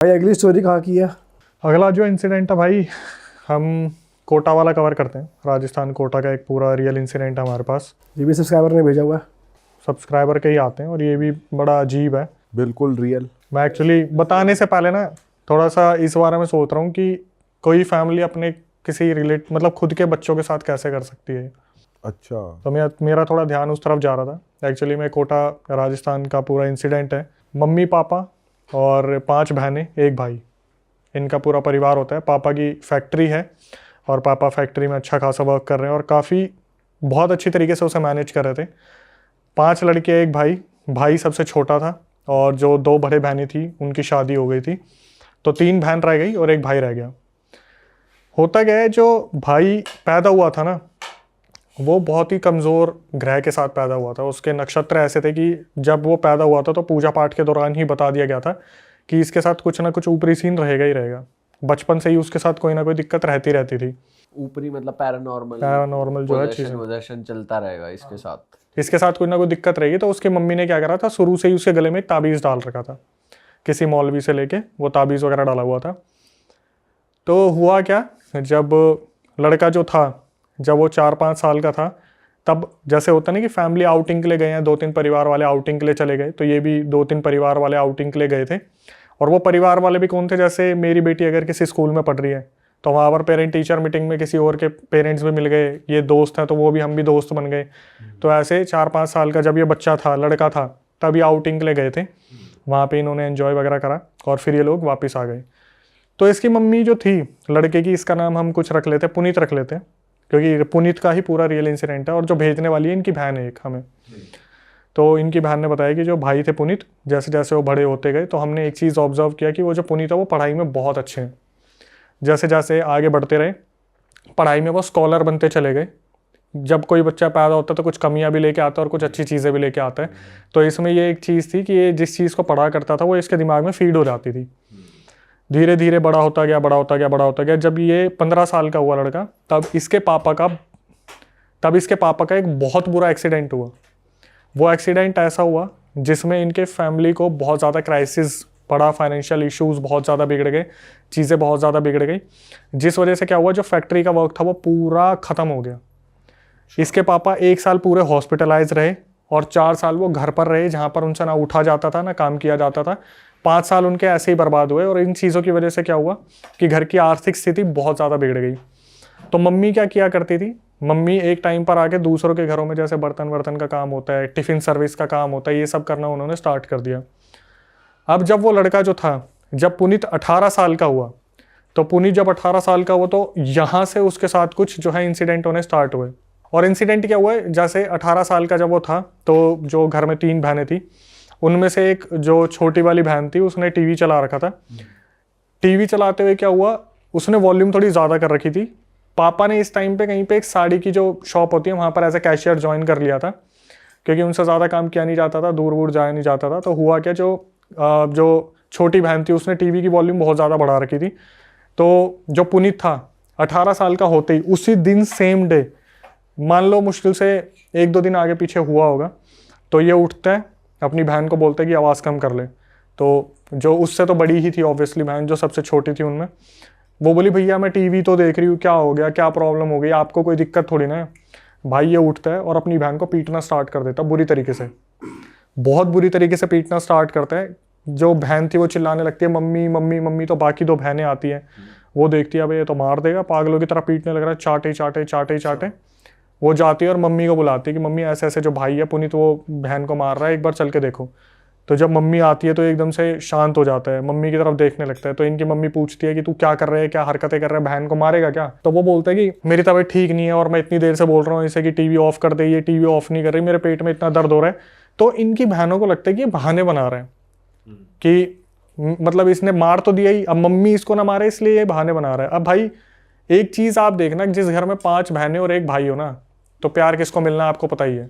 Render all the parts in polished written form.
भाई अगली स्टोरी कहाँ की है? अगला जो इंसिडेंट है भाई, हम कोटा वाला कवर करते हैं। राजस्थान कोटा का एक पूरा रियल इंसिडेंट है हमारे पास। ये भी सब्सक्राइबर ने भेजा हुआ है। सब्सक्राइबर के ही आते हैं और ये भी बड़ा अजीब है। बिल्कुल रियल। मैं एक्चुअली बताने से पहले ना थोड़ा सा इस बारे में सोच रहा हूँ कि कोई फैमिली अपने किसी मतलब खुद के बच्चों के साथ कैसे कर सकती है। अच्छा। तो मेरा थोड़ा ध्यान उस तरफ जा रहा था। एक्चुअली मैं कोटा राजस्थान का पूरा इंसिडेंट है। मम्मी पापा और 5 बहनें 1 भाई, इनका पूरा परिवार होता है। पापा की फैक्ट्री है और पापा फैक्ट्री में अच्छा खासा वर्क कर रहे हैं और काफ़ी बहुत अच्छी तरीके से उसे मैनेज कर रहे थे। 5 लड़के 1 भाई। भाई सबसे छोटा था और जो 2 बड़े बहनें थी उनकी शादी हो गई थी, तो 3 बहन रह गई और 1 भाई रह गया। होता क्या है, जो भाई पैदा हुआ था ना, वो बहुत ही कमज़ोर ग्रह के साथ पैदा हुआ था। उसके नक्षत्र ऐसे थे कि जब वो पैदा हुआ था तो पूजा पाठ के दौरान ही बता दिया गया था कि इसके साथ कुछ ना कुछ ऊपरी सीन रहेगा ही रहेगा। बचपन से ही उसके साथ कोई ना कोई दिक्कत रहती थी। ऊपरी मतलब पैरानॉर्मल जो है पोजेशन चलता रहेगा इसके साथ। इसके साथ कोई ना कोई दिक्कत रहेगी। तो उसकी मम्मी ने क्या करा था, शुरू से ही उसके गले में एक ताबीज़ डाल रखा था। किसी मौलवी से लेके वो ताबीज़ वगैरह डाला हुआ था। तो हुआ क्या, जब लड़का जो था, जब वो 4-5 साल का था, तब जैसे होता नहीं कि फैमिली आउटिंग के लिए गए हैं, 2-3 परिवार वाले आउटिंग के लिए चले गए, तो ये भी 2-3 परिवार वाले आउटिंग के लिए गए थे। और वो परिवार वाले भी कौन थे, जैसे मेरी बेटी अगर किसी स्कूल में पढ़ रही है तो वहाँ पर पेरेंट टीचर मीटिंग में किसी और के पेरेंट्स भी मिल गए, ये दोस्त हैं तो वो भी, हम भी दोस्त बन गए। तो ऐसे 4-5 साल का जब ये बच्चा था, लड़का था, तब ये आउटिंग के लिए गए थे। वहाँ पे इन्होंने एंजॉय वगैरह करा और फिर ये लोग वापस आ गए। तो इसकी मम्मी जो थी लड़के की, इसका नाम हम कुछ रख लेते, पुनीत रख लेते, क्योंकि पुनीत का ही पूरा रियल इंसिडेंट है। और जो भेजने वाली है इनकी बहन है एक हमें। तो इनकी बहन ने बताया कि जो भाई थे पुनीत, जैसे जैसे वो बड़े होते गए तो हमने एक चीज़ ऑब्जर्व किया कि वो जो पुनीत है वो पढ़ाई में बहुत अच्छे हैं। जैसे जैसे आगे बढ़ते रहे पढ़ाई में वो स्कॉलर बनते चले गए। जब कोई बच्चा पैदा होता है तो कुछ कमियां भी लेके आता है और कुछ अच्छी चीज़ें भी लेके आता है। तो इसमें ये एक चीज़ थी कि ये जिस चीज़ को पढ़ा करता था वो इसके दिमाग में फीड हो जाती थी। धीरे धीरे बड़ा होता गया। जब ये 15 साल का हुआ लड़का, तब इसके पापा का एक बहुत बुरा एक्सीडेंट हुआ। वो एक्सीडेंट ऐसा हुआ जिसमें इनके फैमिली को बहुत ज़्यादा क्राइसिस पड़ा, फाइनेंशियल इश्यूज बहुत ज़्यादा बिगड़ गए, चीज़ें बहुत ज़्यादा बिगड़ गई। जिस वजह से क्या हुआ, जो फैक्ट्री का वर्क था वो पूरा ख़त्म हो गया। इसके पापा 1 साल पूरे हॉस्पिटलाइज रहे और 4 साल वो घर पर रहे, जहाँ पर उनसे ना उठा जाता था ना काम किया जाता था। 5 साल उनके ऐसे ही बर्बाद हुए। और इन चीज़ों की वजह से क्या हुआ कि घर की आर्थिक स्थिति बहुत ज़्यादा बिगड़ गई। तो मम्मी क्या किया करती थी, मम्मी एक टाइम पर आके दूसरों के घरों में जैसे बर्तन का काम होता है, टिफ़िन सर्विस का काम होता है, ये सब करना उन्होंने स्टार्ट कर दिया। अब जब वो लड़का जो था, जब पुनीत 18 साल का हुआ, तो पुनीत जब 18 साल का हुआ तो यहाँ से उसके साथ कुछ जो है इंसिडेंट होने स्टार्ट हुए। और इंसिडेंट क्या हुआ है, जैसे 18 साल का जब वो था तो जो घर में 3 बहनें थी, उनमें से एक जो छोटी वाली बहन थी उसने टीवी चला रखा था। टीवी चलाते हुए क्या हुआ, उसने वॉल्यूम थोड़ी ज़्यादा कर रखी थी। पापा ने इस टाइम पे कहीं पे एक साड़ी की जो शॉप होती है वहाँ पर एज ए कैशियर ज्वाइन कर लिया था, क्योंकि उनसे ज़्यादा काम किया नहीं जाता था, दूर दूर जाया नहीं जाता था। तो हुआ क्या, जो छोटी बहन थी उसने टीवी की वॉल्यूम बहुत ज़्यादा बढ़ा रखी थी। तो जो पुनीत था 18 साल का होते ही उसी दिन सेम डे, मान लो मुश्किल से 1-2 दिन आगे पीछे हुआ होगा, तो ये उठता है अपनी बहन को बोलता है कि आवाज़ कम कर ले। तो जो उससे तो बड़ी ही थी ऑब्वियसली बहन, जो सबसे छोटी थी उनमें, वो बोली भैया मैं टीवी तो देख रही हूँ, क्या हो गया, क्या प्रॉब्लम हो गई, आपको कोई दिक्कत थोड़ी ना है। भाई ये उठता है और अपनी बहन को पीटना स्टार्ट कर देता बुरी तरीके से, बहुत बुरी तरीके से पीटना स्टार्ट करता है। जो बहन थी वो चिल्लाने लगती है मम्मी मम्मी मम्मी। तो बाकी 2 बहनें आती हैं, वो देखती है अब ये तो मार देगा, पागलों की तरह पीटने लग रहा है, चाटे। वो जाती है और मम्मी को बुलाती है कि मम्मी ऐसे ऐसे जो भाई है पुनीत वो बहन को मार रहा है, एक बार चल के देखो। तो जब मम्मी आती है तो एकदम से शांत हो जाता है, मम्मी की तरफ देखने लगता है। तो इनकी मम्मी पूछती है कि तू क्या कर रहे है, क्या हरकतें कर रहा है, बहन को मारेगा क्या? तो वो बोलता है कि मेरी तबीयत ठीक नहीं है और मैं इतनी देर से बोल रहा हूँ इसे कि टीवी ऑफ कर दे, ये टीवी ऑफ नहीं कर रही, मेरे पेट में इतना दर्द हो रहा है। तो इनकी बहनों को लगता है कि ये बहाने बना रहे हैं कि मतलब इसने मार तो दिया ही, अब मम्मी इसको ना मारे इसलिए ये बहाने बना रहा है। अब भाई एक चीज़ आप देखना, जिस घर में 5 बहनें और 1 भाई हो ना, तो प्यार किसको मिलना है आपको पता ही है,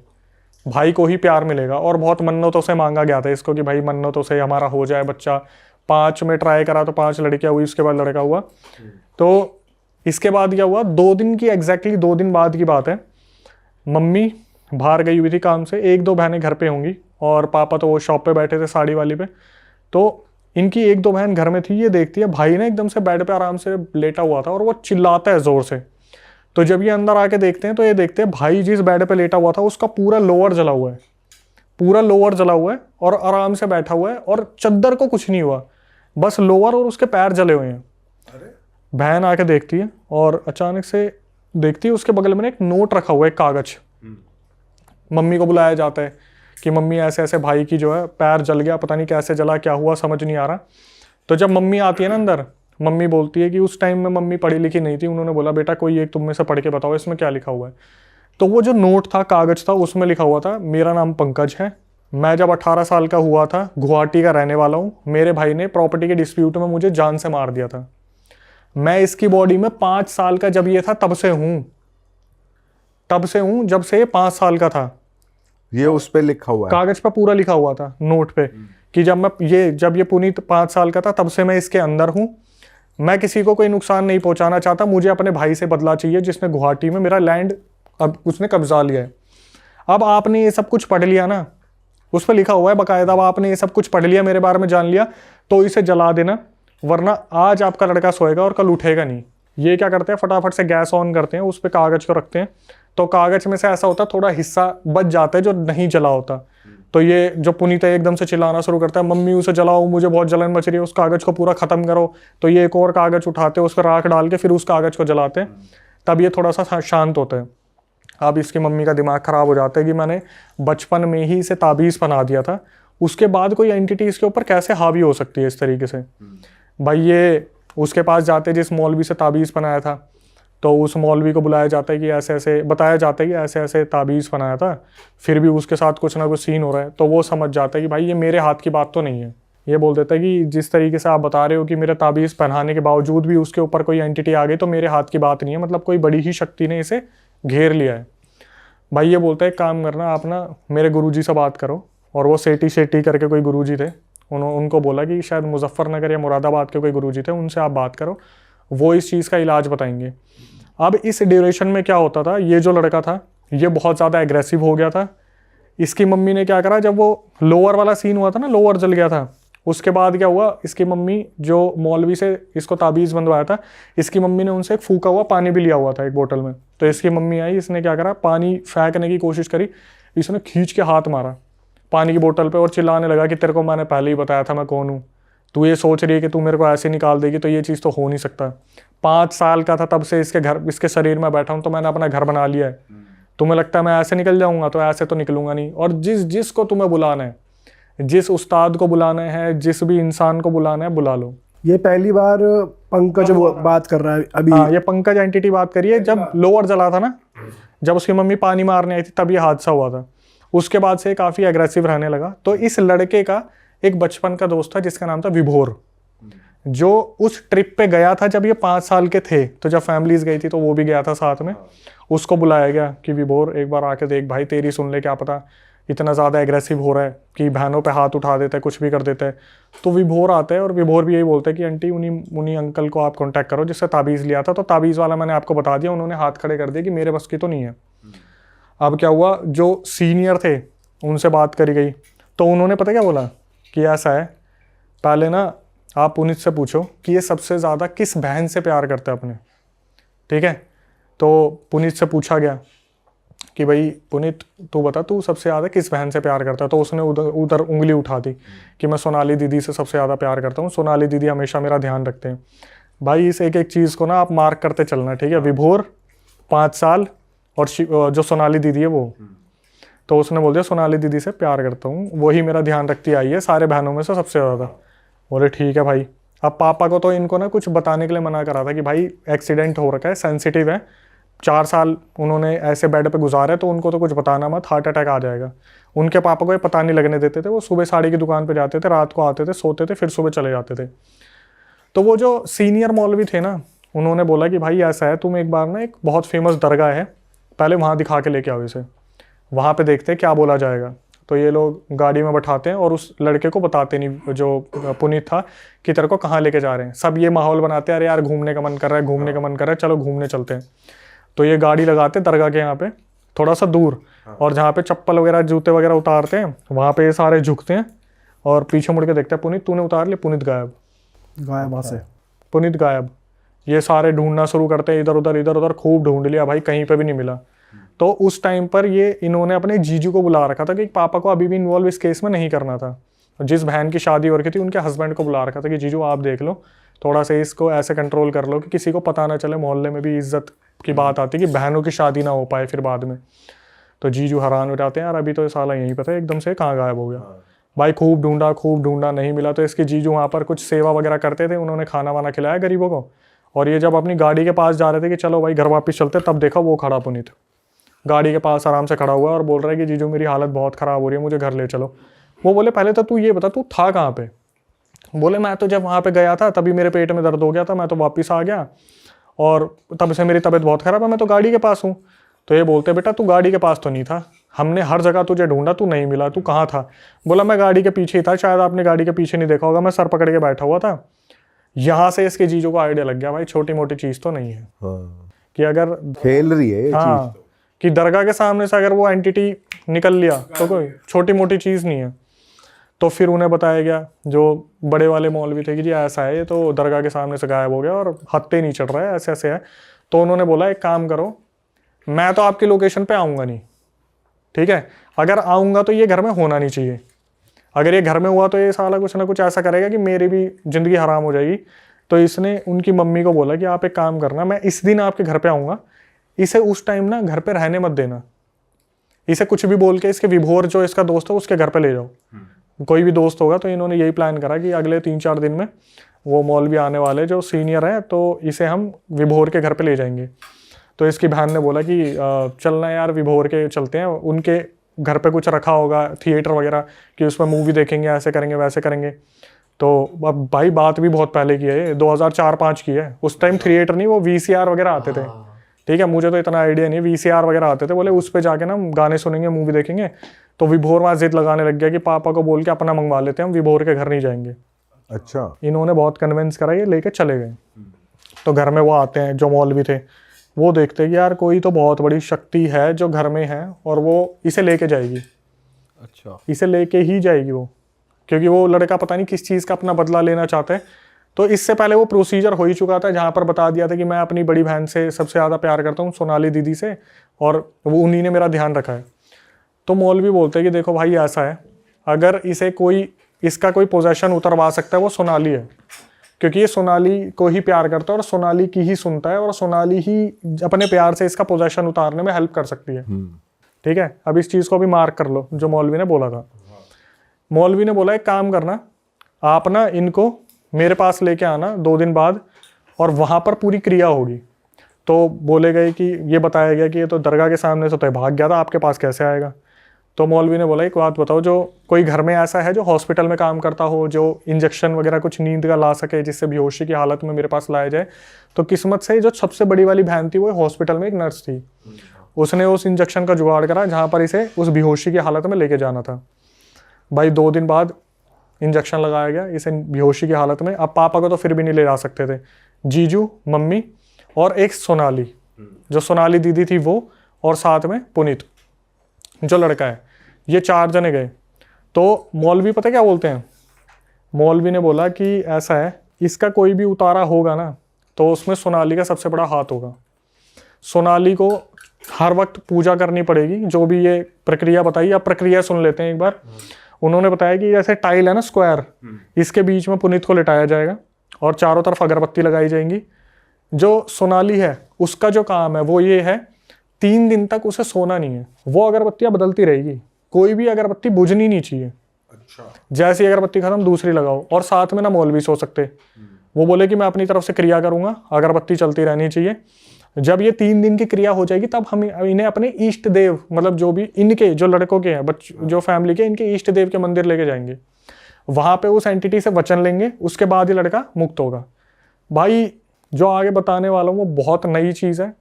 भाई को ही प्यार मिलेगा। और बहुत मन्नतों से मांगा गया था इसको कि भाई मन्नतों से हमारा हो जाए बच्चा। 5 में ट्राई करा तो 5 लड़कियां हुई, उसके बाद लड़का हुआ। तो इसके बाद क्या हुआ, 2 दिन की एग्जैक्टली 2 दिन बाद की बात है, मम्मी बाहर गई हुई थी काम से, 1-2 बहनें घर पे होंगी और पापा तो वो शॉप पे बैठे थे साड़ी वाली पे। तो इनकी एक दो बहन घर में थी, ये देखती है भाई ने एकदम से बेड पे आराम से लेटा हुआ था और वो चिल्लाता है जोर से। तो जब ये अंदर आके देखते हैं तो ये देखते हैं भाई जिस बेड पे लेटा हुआ था उसका पूरा लोअर जला हुआ है, पूरा लोअर जला हुआ है और आराम से बैठा हुआ है और चद्दर को कुछ नहीं हुआ, बस लोअर और उसके पैर जले हुए हैं। बहन आके देखती है और अचानक से देखती है उसके बगल में एक नोट रखा हुआ है, एक कागज। मम्मी को बुलाया जाता है कि मम्मी ऐसे ऐसे भाई की जो है पैर जल गया, पता नहीं कैसे जला, क्या हुआ समझ नहीं आ रहा। तो जब मम्मी आती है ना अंदर, मम्मी बोलती है कि उस टाइम में मम्मी पढ़ी लिखी नहीं थी, उन्होंने बोला बेटा कोई एक तुम में से पढ़ के बताओ इसमें क्या लिखा हुआ है। तो वो जो नोट था, कागज था, उसमें लिखा हुआ था मेरा नाम पंकज है, मैं जब 18 साल का हुआ था गुवाहाटी का रहने वाला हूँ, मेरे भाई ने प्रॉपर्टी के डिस्प्यूट में मुझे जान से मार दिया था, मैं इसकी बॉडी में 5 साल का जब ये था तब से हूँ, जब से ये 5 साल का था। ये उस पे लिखा हुआ है, कागज पे पूरा लिखा हुआ था नोट पे कि जब ये पुनीत 5 साल का था तब से मैं इसके अंदर हूँ, मैं किसी को कोई नुकसान नहीं पहुंचाना चाहता, मुझे अपने भाई से बदला चाहिए जिसने गुवाहाटी में मेरा लैंड अब उसने कब्जा लिया है। अब आपने ये सब कुछ पढ़ लिया ना, उस पर लिखा हुआ है बाकायदा, अब आपने ये सब कुछ पढ़ लिया, मेरे बारे में जान लिया, तो इसे जला देना, वरना आज आपका लड़का सोएगा और कल उठेगा नहीं। ये क्या करते हैं, फटाफट से गैस ऑन करते हैं, उस पर कागज को रखते हैं, तो कागज में से ऐसा होता है थोड़ा हिस्सा बच जाता है जो नहीं जला होता। तो ये जो पुनीत है एकदम से चिल्लाना शुरू करता है, मम्मी उसे जलाओ, मुझे बहुत जलन मच रही है, उस कागज को पूरा खत्म करो। तो ये एक और कागज उठाते हैं, उस पर राख डाल के फिर उस कागज को जलाते हैं, तब ये थोड़ा सा शांत होता है। अब इसकी मम्मी का दिमाग खराब हो जाता है कि मैंने बचपन में ही इसे ताबीज़ बना दिया था, उसके बाद कोई एंटिटी इसके ऊपर कैसे हावी हो सकती है इस तरीके से। भाई ये उसके पास जाते जिस मौलवी से ताबीज़ बनाया था, तो उस मौलवी को बुलाया जाता है कि ऐसे ऐसे बताया जाता है कि ऐसे ऐसे ताबीज़ बनाया था, फिर भी उसके साथ कुछ ना कुछ सीन हो रहा है। तो वो समझ जाता है कि भाई ये मेरे हाथ की बात तो नहीं है। ये बोल देता है कि जिस तरीके से आप बता रहे हो कि मेरे ताबीज़ पहनाने के बावजूद भी उसके ऊपर कोई एंटिटी आ गई, तो मेरे हाथ की बात नहीं है, मतलब कोई बड़ी ही शक्ति ने इसे घेर लिया है। भाई ये बोलता है काम करना, आप ना मेरे गुरुजी से बात करो। और वो सेठी करके कोई गुरुजी थे, उनको बोला कि शायद मुजफ्फरनगर या मुरादाबाद के कोई गुरुजी थे, उनसे आप बात करो, वो इस चीज़ का इलाज बताएंगे। अब इस ड्यूरेशन में क्या होता था, ये जो लड़का था ये बहुत ज़्यादा एग्रेसिव हो गया था। इसकी मम्मी ने क्या करा, जब वो लोअर वाला सीन हुआ था ना, लोअर जल गया था, उसके बाद क्या हुआ, इसकी मम्मी जो मौलवी से इसको ताबीज़ बंधवाया था, इसकी मम्मी ने उनसे एक फूका हुआ पानी भी लिया हुआ था एक बोतल में। तो इसकी मम्मी आई, इसने क्या करा, पानी फेंकने की कोशिश करी, इसने खींच के हाथ मारा पानी की बोतल पे और चिल्लाने लगा कि तेरे को मैंने पहले ही बताया था मैं कौन हूँ, तू ये सोच रही है कि तू मेरे को ऐसे निकाल देगी, तो ये चीज़ तो हो नहीं सकता। 5 साल का था तब से इसके शरीर में बैठा हूँ, तो मैंने अपना घर बना लिया है, तुम्हें लगता है मैं ऐसे निकल जाऊँगा, तो ऐसे तो निकलूंगा नहीं। और जिसको तुम्हें बुलाना है, जिस उस्ताद को बुलाना है, जिस भी इंसान को बुलाना है, बुला लो। ये पहली बार पंकज बात कर रहा है अभी। हाँ, ये पंकज एंटिटी बात करिए। जब लोअर जला था ना, जब उसकी मम्मी पानी मारने आई थी, तब ये हादसा हुआ था। उसके बाद से काफ़ी एग्रेसिव रहने लगा। तो इस लड़के का एक बचपन का दोस्त था जिसका नाम था विभोर, जो उस ट्रिप पे गया था जब ये 5 साल के थे। तो जब फैमिलीज गई थी तो वो भी गया था साथ में। उसको बुलाया गया कि विभोर एक बार आके देख भाई, तेरी सुन ले, क्या पता इतना ज़्यादा एग्रेसिव हो रहा है कि बहनों पे हाथ उठा देता है, कुछ भी कर देता है। तो विभोर आता है और विभोर भी यही बोलता है कि आंटी उन्हीं अंकल को आप कांटेक्ट करो जिससे ताबीज़ लिया था। तो ताबीज़ वाला मैंने आपको बता दिया, उन्होंने हाथ खड़े कर दिए कि मेरे बस की तो नहीं है। अब क्या हुआ, जो सीनियर थे उनसे बात करी गई, तो उन्होंने पता क्या बोला कि ऐसा है, पहले ना आप पुनीत से पूछो कि ये सबसे ज़्यादा किस बहन से प्यार करता है अपने, ठीक है। तो पुनीत से पूछा गया कि भाई पुनीत तू बता, तू सबसे ज़्यादा किस बहन से प्यार करता है। तो उसने उधर उंगली उठा दी कि मैं सोनाली दीदी से सबसे ज़्यादा प्यार करता हूँ, सोनाली दीदी हमेशा मेरा ध्यान रखते हैं। भाई इस एक एक चीज़ को ना आप मार्क करते चलना, ठीक है। विभोर 5 साल और जो सोनाली दीदी है वो, तो उसने बोल दिया सोनाली दीदी से प्यार करता हूँ, वही मेरा ध्यान रखती आई है सारे बहनों में से सबसे ज़्यादा। बोले ठीक है भाई। अब पापा को तो इनको ना कुछ बताने के लिए मना करा था कि भाई एक्सीडेंट हो रखा है, सेंसिटिव है, 4 साल उन्होंने ऐसे बेड पे गुजारे, तो उनको तो कुछ बताना मत, हार्ट अटैक आ जाएगा। उनके पापा को ये पता नहीं लगने देते थे। वो सुबह साड़ी की दुकान पे जाते थे, रात को आते थे, सोते थे, फिर सुबह चले जाते थे। तो वो जो सीनियर मौलवी थे ना, उन्होंने बोला कि भाई ऐसा है, तुम एक बार ना एक बहुत फेमस दरगाह है, पहले वहाँ दिखा के लेके आओ इसे, वहाँ पे देखते हैं क्या बोला जाएगा। तो ये लोग गाड़ी में बैठाते हैं और उस लड़के को बताते नहीं, जो पुनीत था, कि तेरे को कहाँ लेके जा रहे हैं। सब ये माहौल बनाते हैं, अरे यार घूमने का मन कर रहा है, घूमने का मन कर रहा है, चलो घूमने चलते हैं। तो ये गाड़ी लगाते दरगाह के यहाँ पे थोड़ा सा दूर, और जहाँ पे चप्पल वगैरह जूते वगैरह उतारते हैं वहाँ पे ये सारे झुकते हैं और पीछे मुड़ के देखता है पुनीत तूने उतार लिया, पुनीत गायब, गायब वहाँ से। पुनीत गायब। ये सारे ढूंढना शुरू करते हैं, इधर उधर खूब ढूंढ लिया भाई, कहीं पे भी नहीं मिला। तो उस टाइम पर ये इन्होंने अपने जीजू को बुला रखा था कि पापा को अभी भी इन्वॉल्व इस केस में नहीं करना था। जिस बहन की शादी हो रखी थी उनके हस्बैंड को बुला रखा था कि जीजू आप देख लो, थोड़ा सा इसको ऐसे कंट्रोल कर लो कि किसी को पता ना चले, मोहल्ले में भी इज्जत की बात आती कि बहनों की शादी ना हो पाए फिर बाद में। तो जीजू हैरान हो जाते हैं, यार अभी तो ये साला यहीं पता है एकदम से कहाँ गायब हो गया। भाई खूब ढूंढा नहीं मिला। तो इसके जीजू वहाँ पर कुछ सेवा वगैरह करते थे, उन्होंने खाना वाना खिलाया गरीबों को। और ये जब अपनी गाड़ी के पास जा रहे थे कि चलो भाई घर वापस चलते, तब देखा वो खड़ा पुनीत गाड़ी के पास आराम से खड़ा हुआ और बोल रहा है कि जीजू मेरी हालत बहुत ख़राब हो रही है, मुझे घर ले चलो। वो बोले पहले तो तू ये बता तू था कहाँ पे। बोले मैं तो जब वहाँ पे गया था तभी मेरे पेट में दर्द हो गया था, मैं तो वापस आ गया और तब से मेरी तबीयत बहुत ख़राब है, मैं तो गाड़ी के पास हूँ। तो ये बोलते बेटा तू गाड़ी के पास तो नहीं था, हमने हर जगह तुझे ढूंढा, तू नहीं मिला, तू कहाँ था। बोला मैं गाड़ी के पीछे ही था, शायद आपने गाड़ी के पीछे नहीं देखा होगा, मैं सर पकड़ के बैठा हुआ था। यहाँ से इसके जीजू को आइडिया लग गया भाई छोटी मोटी चीज़ तो नहीं है। कि अगर खेल रही है ये हाँ चीज। कि दरगाह के सामने से अगर वो एंटिटी निकल लिया तो कोई छोटी मोटी चीज़ नहीं है। तो फिर उन्हें बताया गया जो बड़े वाले मौलवी थे कि जी ऐसा है, ये तो दरगाह के सामने से गायब हो गया और हत्ते नहीं चढ़ रहा है, ऐसे ऐसे है। तो उन्होंने बोला एक काम करो, मैं तो आपकी लोकेशन पे आऊँगा नहीं, ठीक है, अगर आऊँगा तो ये घर में होना नहीं चाहिए। अगर ये घर में हुआ तो ये साला कुछ ना कुछ ऐसा करेगा कि मेरी भी ज़िंदगी हराम हो जाएगी। तो इसने उनकी मम्मी को बोला कि आप एक काम करना, मैं इस दिन आपके घर पे आऊँगा, इसे उस टाइम ना घर पे रहने मत देना, इसे कुछ भी बोल के इसके विभोर जो इसका दोस्त है उसके घर पे ले जाओ। कोई भी दोस्त होगा। तो इन्होंने यही प्लान करा कि अगले 3-4 दिन में वो मौलवी आने वाले जो सीनियर है, तो इसे हम विभोर के घर पे ले जाएंगे। तो इसकी बहन ने बोला कि चलना यार विभोर के चलते हैं, उनके घर पे कुछ रखा होगा थिएटर वगैरह कि उसमें मूवी देखेंगे, ऐसे करेंगे वैसे करेंगे। तो अब भाई बात भी बहुत पहले की है, 2004-5 की है। उस टाइम थिएटर नहीं, वो VCR वगैरह आते थे, ठीक है, मुझे तो इतना आइडिया नहीं, VCR वगैरह आते थे। बोले उस पे जाके ना हम गाने सुनेंगे, मूवी देखेंगे। तो विभोर वहाँ जिद लगाने लग गया कि पापा को बोल के अपना मंगवा लेते हैं, हम विभोर के घर नहीं जाएंगे। अच्छा। इन्होंने बहुत कन्विंस करा, ये लेके चले गए। तो घर में वो आते हैं जो मौलवी थे, वो देखते हैं कि यार कोई तो बहुत बड़ी शक्ति है जो घर में है और वो इसे लेके जाएगी। अच्छा। इसे लेके ही जाएगी वो, क्योंकि वो लड़का पता नहीं किस चीज़ का अपना बदला लेना चाहता है। तो इससे पहले वो प्रोसीजर हो ही चुका था जहाँ पर बता दिया था कि मैं अपनी बड़ी बहन से सबसे ज़्यादा प्यार करता हूँ, सोनाली दीदी से, और वो उन्हीं ने मेरा ध्यान रखा है। तो मौलवी बोलते हैं कि देखो भाई ऐसा है, अगर इसे कोई इसका कोई पोजेशन उतरवा सकता है वो सोनाली है, क्योंकि ये सोनाली को ही प्यार करता है और सोनाली की ही सुनता है और सोनाली ही अपने प्यार से इसका पोजेशन उतारने में हेल्प कर सकती है। ठीक है, अब इस चीज़ को भी मार्क कर लो जो मौलवी ने बोला था। मौलवी ने बोला एक काम करना, आप ना इनको मेरे पास लेके आना 2 दिन बाद और वहाँ पर पूरी क्रिया होगी। तो बोले गए कि ये बताया गया कि ये तो दरगाह के सामने से तो भाग गया था, आपके पास कैसे आएगा। तो मौलवी ने बोला एक बात बताओ, जो कोई घर में ऐसा है जो हॉस्पिटल में काम करता हो, जो इंजेक्शन वगैरह कुछ नींद का ला सके जिससे बेहोशी की हालत में मेरे पास लाया जाए। तो किस्मत से जो सबसे बड़ी वाली बहन थी वो हॉस्पिटल में एक नर्स थी, उसने उस इंजेक्शन का जुगाड़ करा जहाँ पर इसे उस बेहोशी की हालत में लेके जाना था। भाई 2 दिन बाद इंजेक्शन लगाया गया इसे बेहोशी की हालत में। अब पापा को तो फिर भी नहीं ले जा सकते थे, जीजू, मम्मी और एक सोनाली, जो सोनाली दीदी थी वो, और साथ में पुनीत जो लड़का है, ये 4 जने गए। तो मौलवी पता क्या बोलते हैं, मौलवी ने बोला कि ऐसा है, इसका कोई भी उतारा होगा ना तो उसमें सोनाली का सबसे बड़ा हाथ होगा। सोनाली को हर वक्त पूजा करनी पड़ेगी, जो भी ये प्रक्रिया बताई। आप प्रक्रिया सुन लेते हैं एक बार। उन्होंने बताया कि जैसे टाइल है ना स्क्वायर, इसके बीच में पुनीत को लिटाया जाएगा और चारों तरफ अगरबत्ती लगाई जाएंगी। जो सोनाली है उसका जो काम है वो ये है, 3 दिन तक उसे सोना नहीं है, वो अगरबत्तियां बदलती रहेगी, कोई भी अगरबत्ती बुझनी नहीं चाहिए। अच्छा। जैसी अगरबत्ती खत्म दूसरी लगाओ। और साथ में ना मौलवी सो सकते, वो बोले कि मैं अपनी तरफ से क्रिया करूंगा, अगरबत्ती चलती रहनी चाहिए। जब ये 3 दिन की क्रिया हो जाएगी तब हम इन्हें अपने इष्ट देव, मतलब जो भी इनके जो लड़कों के हैं, जो फैमिली के, इनके इष्ट देव के मंदिर लेके जाएंगे। वहां पे उस एंटिटी से वचन लेंगे, उसके बाद ही लड़का मुक्त होगा। भाई जो आगे बताने वाला हूँ वो बहुत नई चीज़ है,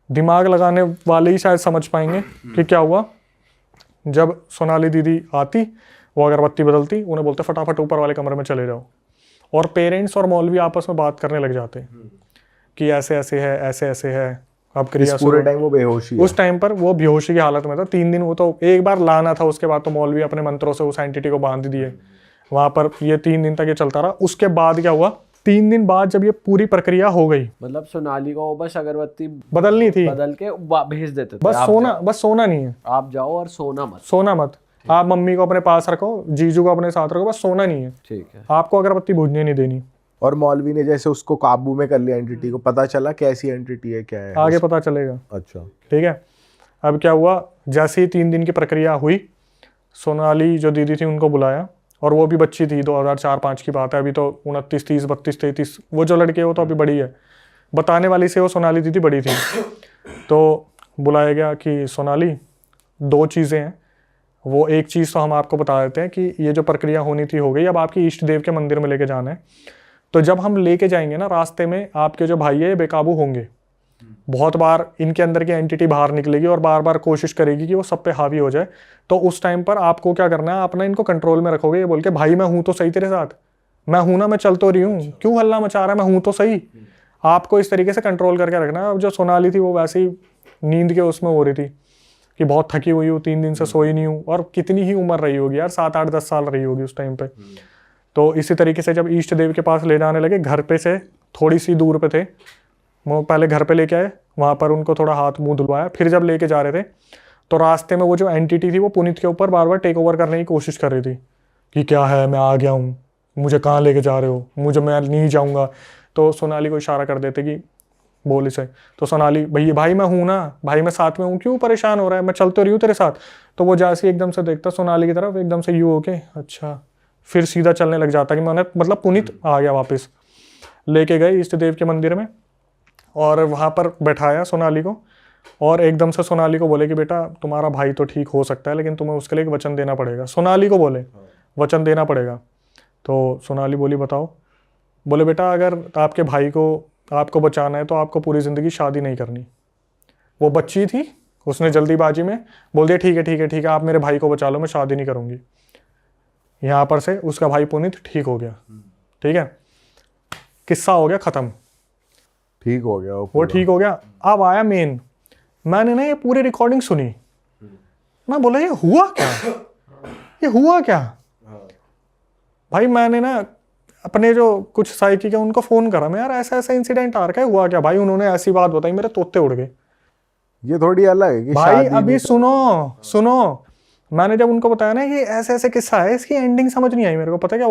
दिमाग लगाने वाले ही शायद समझ पाएंगे कि क्या हुआ। जब सोनाली दीदी आती, वो अगरबत्ती बदलती, उन्हें बोलते फटाफट ऊपर वाले कमरे में चले जाओ। और पेरेंट्स और मौलवी आपस में बात करने लग जाते हैं कि ऐसे ऐसे है, ऐसे ऐसे है, अब क्रिया पूरे टाइम वो बेहोशी है। उस टाइम पर वो बेहोशी की हालत में था। 3 दिन वो तो एक बार लाना था, उसके बाद तो मौलवी अपने मंत्रों से उस एंटिटी को बांध दिए। वहाँ पर ये 3 दिन तक ये चलता रहा। उसके बाद क्या हुआ, 3 दिन बाद जब ये पूरी प्रक्रिया हो गई, मतलब सोनाली को बस अगरबत्ती बदलनी थी, बदल के भेज देते थे, बस सोना नहीं है, आप जाओ और सोना मत। आप मम्मी को अपने पास रखो, जीजू को अपने साथ रखो, बस सोना नहीं है, ठीक है। आपको अगरबत्ती भूजने नहीं देनी। और मौलवी ने जैसे उसको काबू में कर लिया एंटिटी को, पता चला कैसी एंटिटी है, क्या है आगे पता चलेगा। अच्छा, ठीक है। अब क्या हुआ, जैसे ही 3 दिन की प्रक्रिया हुई, सोनाली जो दीदी थी उनको बुलाया, और वो भी बच्ची थी, 2004-05 की बात है, अभी तो 29, 30, 32, 33, वो जो लड़की है वो तो अभी बड़ी है, बताने वाली से वो सोनाली दीदी बड़ी थी। तो बुलाया गया कि सोनाली 2 चीज़ें हैं, वो एक चीज़ तो हम आपको बता देते हैं कि ये जो प्रक्रिया होनी थी हो गई, अब आपकी इष्ट देव के मंदिर में लेके जाना है। तो जब हम लेके जाएंगे ना, रास्ते में आपके जो भाई है ये बेकाबू होंगे, बहुत बार इनके अंदर की एंटिटी बाहर निकलेगी और बार बार कोशिश करेगी कि वो सब पे हावी हो जाए। तो उस टाइम पर आपको क्या करना है, अपना इनको कंट्रोल में रखोगे, ये बोल के भाई मैं हूं तो सही तेरे साथ, मैं हूं ना, मैं चल तो रही हूँ, क्यों हल्ला मचा रहा है, मैं हूं तो सही। आपको इस तरीके से कंट्रोल करके रखना है। अब जो सोनाली थी वो वैसे ही नींद के उसमें हो रही थी कि बहुत थकी हुई हूँ, 3 दिन से सोई नहीं हूँ, और कितनी ही उम्र रही होगी यार, 7, 8, 10 साल रही होगी उस टाइम पे। तो इसी तरीके से जब इष्ट देव के पास ले जाने लगे, घर पे से थोड़ी सी दूर पे थे वो, पहले घर पे लेके आए, वहाँ पर उनको थोड़ा हाथ मुंह धुलवाया, फिर जब लेके जा रहे थे तो रास्ते में वो जो एंटिटी थी वो पुनीत के ऊपर बार बार टेक ओवर करने की कोशिश कर रही थी कि क्या है, मैं आ गया हूँ, मुझे कहाँ लेके जा रहे हो, मुझे, मैं नहीं जाऊँगा। तो सोनाली को इशारा कर देते कि बोल इसे, तो सोनाली भाई मैं हूँ ना, भाई मैं साथ में हूँ, क्यों परेशान हो रहा है, मैं चल तो रही हूँ तेरे साथ। तो वो जैसे एकदम से देखता सोनाली की तरफ, एकदम से यूँ होके अच्छा, फिर सीधा चलने लग जाता कि मैंने, मतलब पुनीत आ गया वापस। लेके गए इष्ट देव के मंदिर में और वहाँ पर बैठाया सोनाली को, और एकदम से सोनाली को बोले कि बेटा तुम्हारा भाई तो ठीक हो सकता है, लेकिन तुम्हें उसके लिए एक वचन देना पड़ेगा। सोनाली को बोले वचन देना पड़ेगा। तो सोनाली बोली बताओ। बोले बेटा अगर आपके भाई को आपको बचाना है तो आपको पूरी ज़िंदगी शादी नहीं करनी। वो बच्ची थी, उसने जल्दीबाजी में बोल दिया ठीक है ठीक है ठीक है, आप मेरे भाई को बचा लो, मैं शादी नहीं करूँगी। यहाँ पर से उसका भाई पुनीत ठीक हो गया। ठीक है, किस्सा हो गया ख़त्म, ठीक हो गया वो ठीक हो गया। अब आया मेन, मैंने ना ये पूरी रिकॉर्डिंग सुनी, मैं बोला ये हुआ क्या, ये हुआ क्या भाई। मैंने ना अपने जो कुछ साइकी के उनको फ़ोन करा, मैं यार ऐसा ऐसा इंसिडेंट आ रखा है, हुआ क्या भाई। उन्होंने ऐसी बात बताई, मेरे तोते उड़ गए। ये थोड़ी अलग है कि भाई शादी अभी नहीं- सुनो, मैंने जब उनको बताया ना ये ऐसे ऐसे किस्सा है, इसकी एंडिंग समझ नहीं आई मेरे को। पता क्या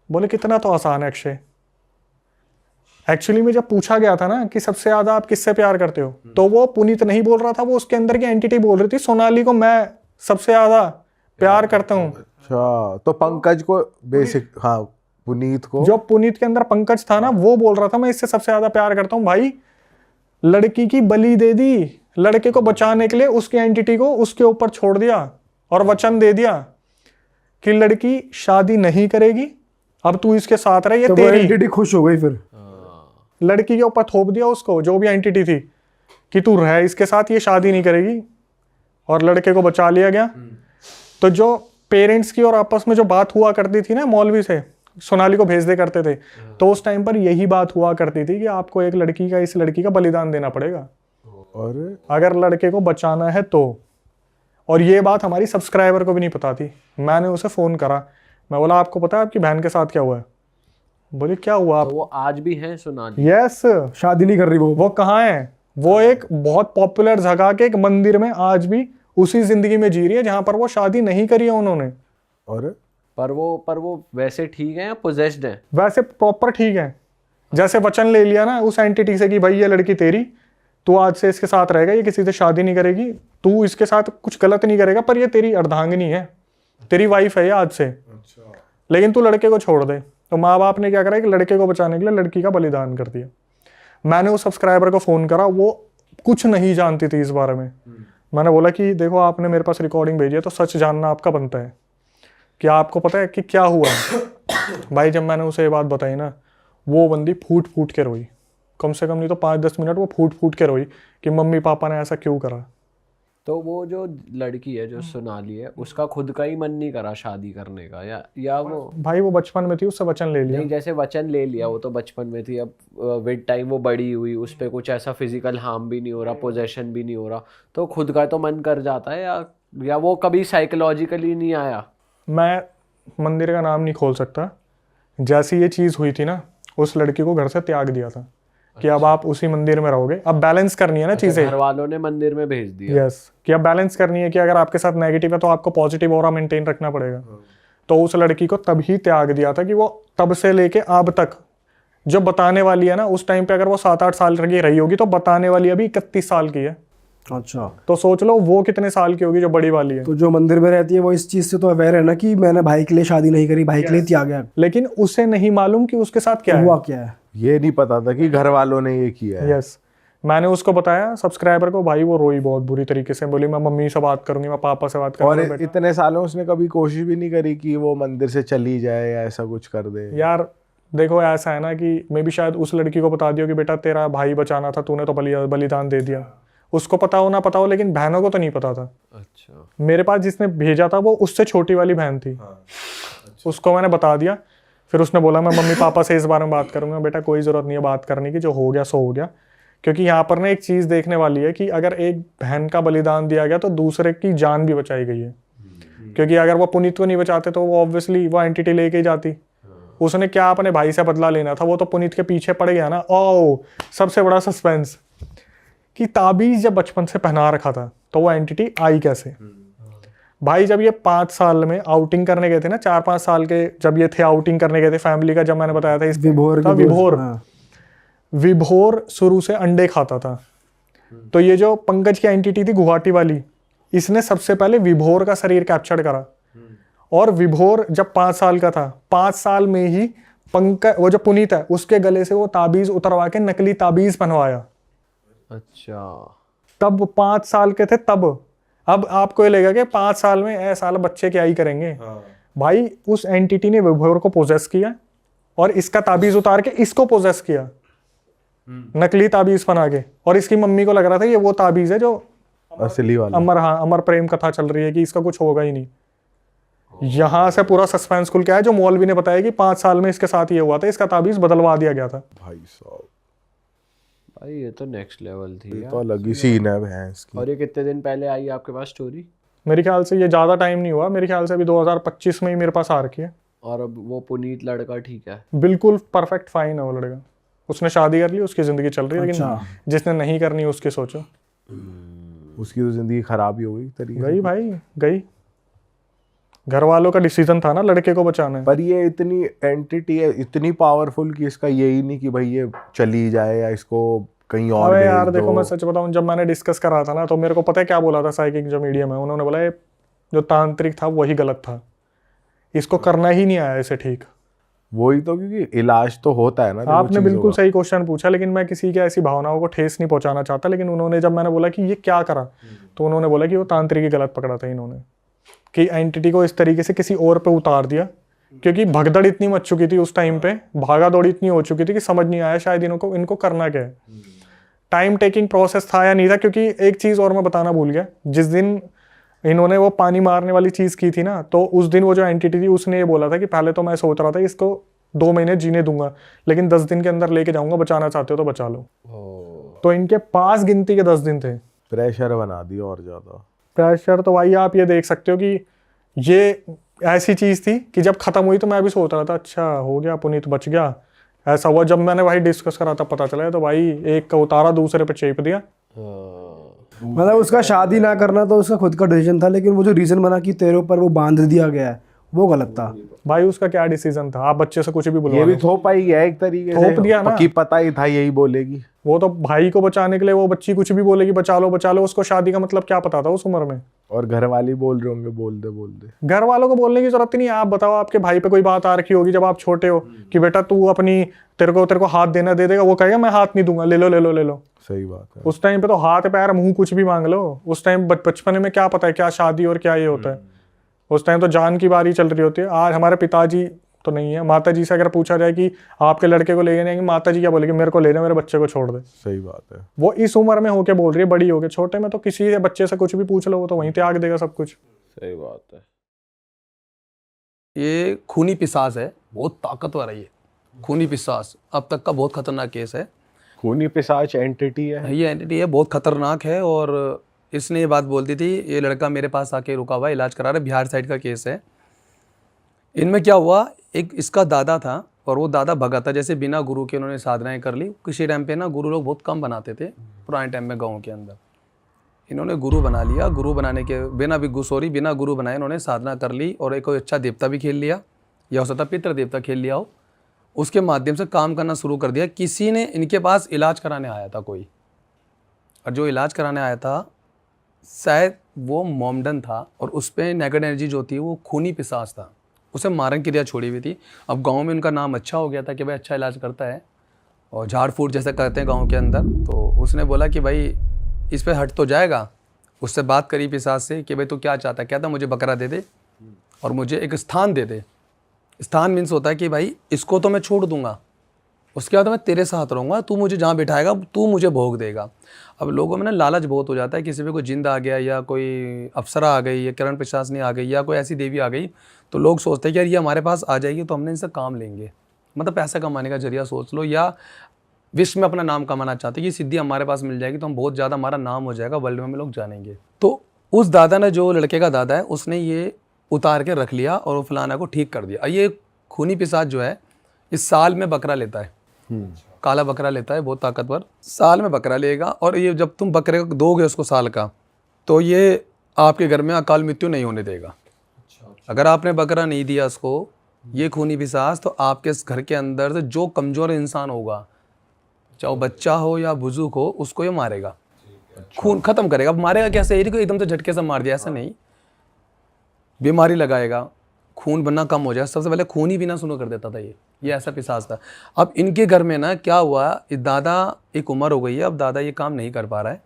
बोले कितना तो आसान है अक्षय। एक्चुअली में जब पूछा गया था ना कि सबसे ज्यादा आप किससे प्यार करते हो, तो वो पुनीत नहीं बोल रहा था, वो उसके अंदर की एंटिटी बोल रही थी सोनाली को मैं सबसे ज्यादा प्यार करता हूँ। अच्छा, तो पंकज को बेसिक, हाँ पुनीत को, जो पुनीत के अंदर पंकज था ना, वो बोल रहा था मैं इससे सबसे ज्यादा प्यार करता हूँ। भाई लड़की की बलि दे दी, लड़के को बचाने के लिए उसकी एंटिटी को उसके ऊपर छोड़ दिया और वचन दे दिया कि लड़की शादी नहीं करेगी, अब तू इसके साथ रह, ये तो वो तेरी। एंटिटी खुश हो गई फिर। लड़की के ऊपर थोप दिया उसको, जो भी एंटिटी थी, कि तू रह इसके साथ, ये शादी नहीं करेगी, और लड़के को बचा लिया गया। तो जो पेरेंट्स की और आपस में जो बात हुआ करती थी ना मौलवी से, सोनाली को भेज दे करते थे, तो उस टाइम पर यही बात हुआ करती थी कि आपको एक लड़की का, इस लड़की का बलिदान देना पड़ेगा और अगर लड़के को बचाना है तो। और ये बात हमारी सब्सक्राइबर को भी नहीं पता थी। मैंने उसे फ़ोन करा, मैं बोला आपको पता है आपकी बहन के साथ क्या हुआ है? बोली क्या हुआ आप? तो वो आज भी है सोनाली? यस, शादी नहीं कर रही वो कहाँ है? वो एक बहुत पॉपुलर जगह के एक मंदिर में आज भी उसी जिंदगी में जी रही है जहां पर वो शादी नहीं करी है उन्होंने। और पर वो वैसे ठीक है या पोजेस्ड है? वैसे प्रॉपर ठीक है, जैसे वचन ले लिया ना उस एंटिटी से कि भाई ये लड़की तेरी, तू आज से इसके साथ रहेगा, ये किसी से शादी नहीं करेगी, तू इसके साथ कुछ गलत नहीं करेगा, पर ये तेरी अर्धांगिनी है, तेरी वाइफ है ये आज से, लेकिन तू लड़के को छोड़ दे। तो माँ बाप ने क्या करा कि लड़के को बचाने के लिए लड़की का बलिदान कर दिया। मैंने उस सब्सक्राइबर को फ़ोन करा, वो कुछ नहीं जानती थी इस बारे में। मैंने बोला कि देखो आपने मेरे पास रिकॉर्डिंग भेजी है तो सच जानना आपका बनता है कि आपको पता है कि क्या हुआ है। भाई जब मैंने उसे ये बात बताई ना, वो बंदी फूट फूट के रोई, कम से कम नहीं तो 5-10 मिनट वो फूट फूट के रोई कि मम्मी पापा ने ऐसा क्यों करा। तो वो जो लड़की है जो सोनाली है, उसका खुद का ही मन नहीं करा शादी करने का, या वो? भाई वो बचपन में थी, उससे वचन ले लिया। नहीं, जैसे वचन ले लिया, वो तो बचपन में थी, अब विद टाइम वो बड़ी हुई, उस पर कुछ ऐसा फिजिकल हार्म भी नहीं हो रहा, पोजेशन भी नहीं हो रहा, तो खुद का तो मन कर जाता है, या वो कभी साइकोलॉजिकली नहीं आया? मैं मंदिर का नाम नहीं खोल सकता, जैसी ये चीज़ हुई थी ना, उस लड़की को घर से त्याग दिया था कि अब आप उसी मंदिर में रहोगे। अब बैलेंस करनी है ना चीज़ें। घर वालों ने मंदिर में भेज दिया। यस, कि अब बैलेंस करनी है कि अगर आपके साथ नेगेटिव है तो आपको पॉजिटिव ऑरा मेंटेन रखना पड़ेगा। तो उस लड़की को तभी त्याग दिया था कि वो तब से लेके अब तक जो बताने वाली है ना, उस टाइम पे अगर वो 7-8 साल की रही होगी तो बताने वाली अभी 31 साल की है। अच्छा, तो सोच लो वो कितने साल की होगी जो बड़ी वाली है। तो जो मंदिर में रहती है वो इस चीज से तो अवेयर है ना कि मैंने भाई के लिए शादी नहीं करी, भाई के लिए त्याग गया। लेकिन उसे नहीं मालूम कि उसके साथ क्या हुआ है। क्या है। ये नहीं पता था कि घर वालों ने ये किया है। यस, मैंने उसको बताया सब्सक्राइबर को, भाई वो रोई बहुत बुरी तरीके से, बोली मैं मम्मी से बात करूंगी, मैं पापा से बात और करूंगी। इतने सालों उसने कभी कोशिश भी नहीं करी कि वो मंदिर से चली जाए या ऐसा कुछ कर दे। यार देखो ऐसा है ना कि मैं भी शायद उस लड़की को बता दियो कि बेटा तेरा भाई बचाना था, तूने तो बलिदान दे दिया। उसको पता हो ना पता हो, लेकिन बहनों को तो नहीं पता था। अच्छा, मेरे पास जिसने भेजा था वो उससे छोटी वाली बहन थी। उसको मैंने बता दिया, फिर उसने बोला मैं मम्मी पापा से इस बारे में बात करूंगा। बेटा कोई ज़रूरत नहीं है बात करने की, जो हो गया सो हो गया। क्योंकि यहाँ पर ना एक चीज़ देखने वाली है कि अगर एक बहन का बलिदान दिया गया तो दूसरे की जान भी बचाई गई है। क्योंकि अगर वो पुनीत को नहीं बचाते तो वो ऑब्वियसली वो एंटिटी लेके ही जाती। उसने क्या अपने भाई से बदला लेना था, वो तो पुनीत के पीछे पड़ गया ना। ओ सबसे बड़ा सस्पेंस कि ताबीज जब बचपन से पहना रखा था तो वो एंटिटी आई कैसे। भाई जब ये 5 साल में आउटिंग करने गए थे ना, 4-5 साल के जब ये थे आउटिंग करने गए थे फैमिली का, जब मैंने बताया था इस विभोर था के विभोर। हाँ। विभोर शुरू से अंडे खाता था। तो ये जो पंकज की एंटिटी थी गुवाहाटी वाली, इसने सबसे पहले विभोर का शरीर कैप्चर करा। और विभोर जब 5 साल का था, 5 साल में ही पंकज वो जो पुनीत है उसके गले से वो ताबीज उतरवा के नकली ताबीज पहनवाया। अच्छा, तब 5 साल के थे तब। अब आपको ये लगेगा कि 5 साल में ऐसा साल बच्चे क्या ही करेंगे। भाई उस एंटिटी ने विभोर को पोजेस किया और इसका ताबीज उतार के इसको पोजेस किया, नकली ताबीज बना के। और इसकी मम्मी को लग रहा था ये वो ताबीज है जो असली वाला। अमर प्रेम कथा चल रही है कि इसका कुछ होगा ही नहीं। यहां से पूरा सस्पेंस खुल के आया, जो मौलवी ने बताया कि 5 साल में इसके साथ ये हुआ था, इसका ताबीज बदलवा दिया गया था। भाई साहब, भाई ये तो नेक्स्ट लेवल थी ये यार। तो अलग ही सीन है भैंस की। और ये कितने दिन पहले आई आपके पास स्टोरी? मेरे ख्याल से ये ज़्यादा टाइम नहीं हुआ, मेरे ख्याल से अभी 2025 में ही मेरे पास आ रखी है। और अब वो पुनीत लड़का ठीक है? बिल्कुल परफेक्ट फाइन है वो लड़का। उसने शादी कर ली, उसकी ज़िंदगी चल रही है। अच्छा। लेकिन जिसने नहीं करनी उसकी सोचो। उसकी तो जिंदगी खराब ही हो गई तरीके से। गई भाई गई। घर वालों का डिसीजन था ना लड़के को बचाना है। पर ये इतनी एंटिटी है, इतनी पावरफुल कि इसका यही नहीं कि भाई ये चली जाए या इसको कहीं और अबे भेज यार दो। देखो मैं सच बताऊं, जब मैंने डिस्कस करा था ना तो मेरे को पता है क्या बोला था साइकिक जो मीडियम है, उन्होंने बोला ये जो तांत्रिक था वही गलत था, इसको करना ही नहीं आया इसे ठीक। वही तो, क्योंकि इलाज तो होता है ना देखो आपने चीज़ों बिल्कुल का। सही क्वेश्चन पूछा, लेकिन मैं किसी की ऐसी भावनाओं को ठेस नहीं पहुंचाना चाहता। लेकिन उन्होंने जब मैंने बोला कि ये क्या करा, तो उन्होंने बोला कि वो तांत्रिक ही गलत पकड़ा था इन्होंने, कि एंटिटी को इस तरीके से किसी और पे उतार दिया। क्योंकि भगदड़ इतनी मच चुकी थी उस टाइम पे, भागा दौड़ी इतनी हो चुकी थी कि समझ नहीं आया शायद इनको करना क्या है। टाइम टेकिंग प्रोसेस था या नहीं था, क्योंकि एक चीज़ और मैं बताना भूल गया। जिस दिन इन्होंने वो पानी मारने वाली चीज़ की थी ना, तो उस दिन वो जो एंटिटी थी उसने ये बोला था कि पहले तो मैं सोच रहा था इसको 2 महीने जीने दूंगा, लेकिन 10 दिन के अंदर लेके जाऊंगा, बचाना चाहते हो तो बचा लो। तो इनके पास गिनती के 10 दिन थे। प्रेशर बना दिया और ज्यादा। प्रेशर तो भाई आप ये देख सकते हो कि ये ऐसी चीज़ थी कि जब खत्म हुई तो मैं भी सोच रहा था अच्छा हो गया पुनीत बच गया, ऐसा हुआ। जब मैंने भाई डिस्कस करा तब पता चला, तो भाई एक का उतारा दूसरे पे चेप दिया। मतलब उसका शादी ना करना तो उसका खुद का डिसीजन था, लेकिन वो जो रीजन बना कि तेरे ऊपर वो बांध दिया गया है वो गलत था। भाई उसका क्या डिसीजन था, आप बच्चे से कुछ भी ये बुलवा भी लो। थोपा ही गया एक तरीके से, थोप दिया ना। पक्की पता ही था यही बोलेगी। वो तो भाई को बचाने के लिए वो बच्ची कुछ भी बोलेगी, बचा लो। उसको शादी का मतलब क्या पता था उस उम्र में। और घर वाले बोल रहे होंगे बोल दे। घर वालों को बोलने की जरूरत ही नहीं है। आप बताओ आपके भाई पे कोई बात आ रखी होगी जब आप छोटे हो कि बेटा तू अपनी तेरे को हाथ देना दे देगा, वो कहेगा मैं हाथ नहीं दूंगा, ले लो। सही बात है। उस टाइम पे तो हाथ पैर मुंह कुछ भी मांग लो। उस टाइम बचपन में क्या पता है क्या शादी और क्या ये होता है। उस टाइम तो जान की बारी चल रही होती है। आज हमारे पिताजी तो नहीं है, माता जी से अगर पूछा जाए कि आपके लड़के को ले जाएंगे, माता जी क्या बोलेगी, मेरे को ले जा, मेरे बच्चे को छोड़ दे। सही बात है। वो इस उम्र में होके बोल रही है, बड़ी होके। छोटे में तो किसी से बच्चे से कुछ भी पूछ लो वो तो वहीं त्याग देगा सब कुछ। सही बात है। ये खूनी पिशाच है, बहुत ताकतवर है। ये खूनी पिशाच अब तक का बहुत खतरनाक केस है। खूनी पिशाच एंटिटी है। ये एंटिटी है, बहुत खतरनाक है। और इसने ये बात बोलती थी, ये लड़का मेरे पास आके रुका हुआ है, इलाज करा रहा है, बिहार साइड का केस है। इनमें क्या हुआ, एक इसका दादा था और वो दादा भगा था, जैसे बिना गुरु के उन्होंने साधनाएं कर ली। किसी टाइम पे ना गुरु लोग बहुत कम बनाते थे पुराने टाइम में गाँव के अंदर। इन्होंने गुरु बना लिया, गुरु बनाने के बिना गुरु बनाए इन्होंने साधना कर ली और एक कोई अच्छा देवता भी खेल लिया, या हो सकता पितृ देवता खेल लिया हो, उसके माध्यम से काम करना शुरू कर दिया। किसी ने इनके पास इलाज कराने आया था कोई, और जो इलाज कराने आया था शायद वो मोमडन था, और उस पर नेगेटिव एनर्जी जो थी वो खूनी पिशाच था, उसे मारन क्रिया छोड़ी हुई थी। अब गांव में उनका नाम अच्छा हो गया था कि भाई अच्छा इलाज करता है और झाड़ फूट जैसे करते हैं गांव के अंदर। तो उसने बोला कि भाई इस पे हट तो जाएगा। उससे बात करी पिशाच से कि भाई तू क्या चाहता है, कहता मुझे बकरा दे दे और मुझे एक स्थान दे दे। स्थान मीन्स होता है कि भाई इसको तो मैं छोड़ दूंगा, उसके बाद मैं तेरे साथ रहूँगा, तू मुझे जहाँ बिठाएगा तू मुझे भोग देगा। अब लोगों में ना लालच बहुत हो जाता है, किसी पे कोई जिंद आ गया या कोई अप्सरा आ गई या किरण पिशाचनी आ गई या कोई ऐसी देवी आ गई, तो लोग सोचते हैं कि यार ये हमारे पास आ जाएगी तो हमने इनसे काम लेंगे, मतलब पैसा कमाने का जरिया सोच लो, या विश्व में अपना नाम कमाना चाहते हैं कि सिद्धि हमारे पास मिल जाएगी तो हम बहुत ज़्यादा हमारा नाम हो जाएगा, वर्ल्ड में लोग जानेंगे। तो उस दादा ने, जो लड़के का दादा है, उसने ये उतार के रख लिया और वो फलाना को ठीक कर दिया। ये खूनी पिशाच जो है इस साल में बकरा लेता है, काला बकरा लेता है, बहुत ताकतवर, साल में बकरा लेगा। और ये जब तुम बकरे को दोगे उसको साल का, तो ये आपके घर में अकाल मृत्यु नहीं होने देगा। अगर आपने बकरा नहीं दिया उसको, ये खूनी पिशाच, तो आपके इस घर के अंदर से जो कमज़ोर इंसान होगा, चाहे वो बच्चा हो या बुजुर्ग हो, उसको ये मारेगा, खून खत्म करेगा। अब मारेगा कैसे, ये एकदम से झटके से मार दिया ऐसा नहीं, बीमारी लगाएगा, खून बनना कम हो जाए। सबसे पहले खून ही पीना शुरू कर देता था ये ऐसा पिशाच था। अब इनके घर में ना क्या हुआ, दादा, एक उम्र हो गई है, अब दादा ये काम नहीं कर पा रहा है,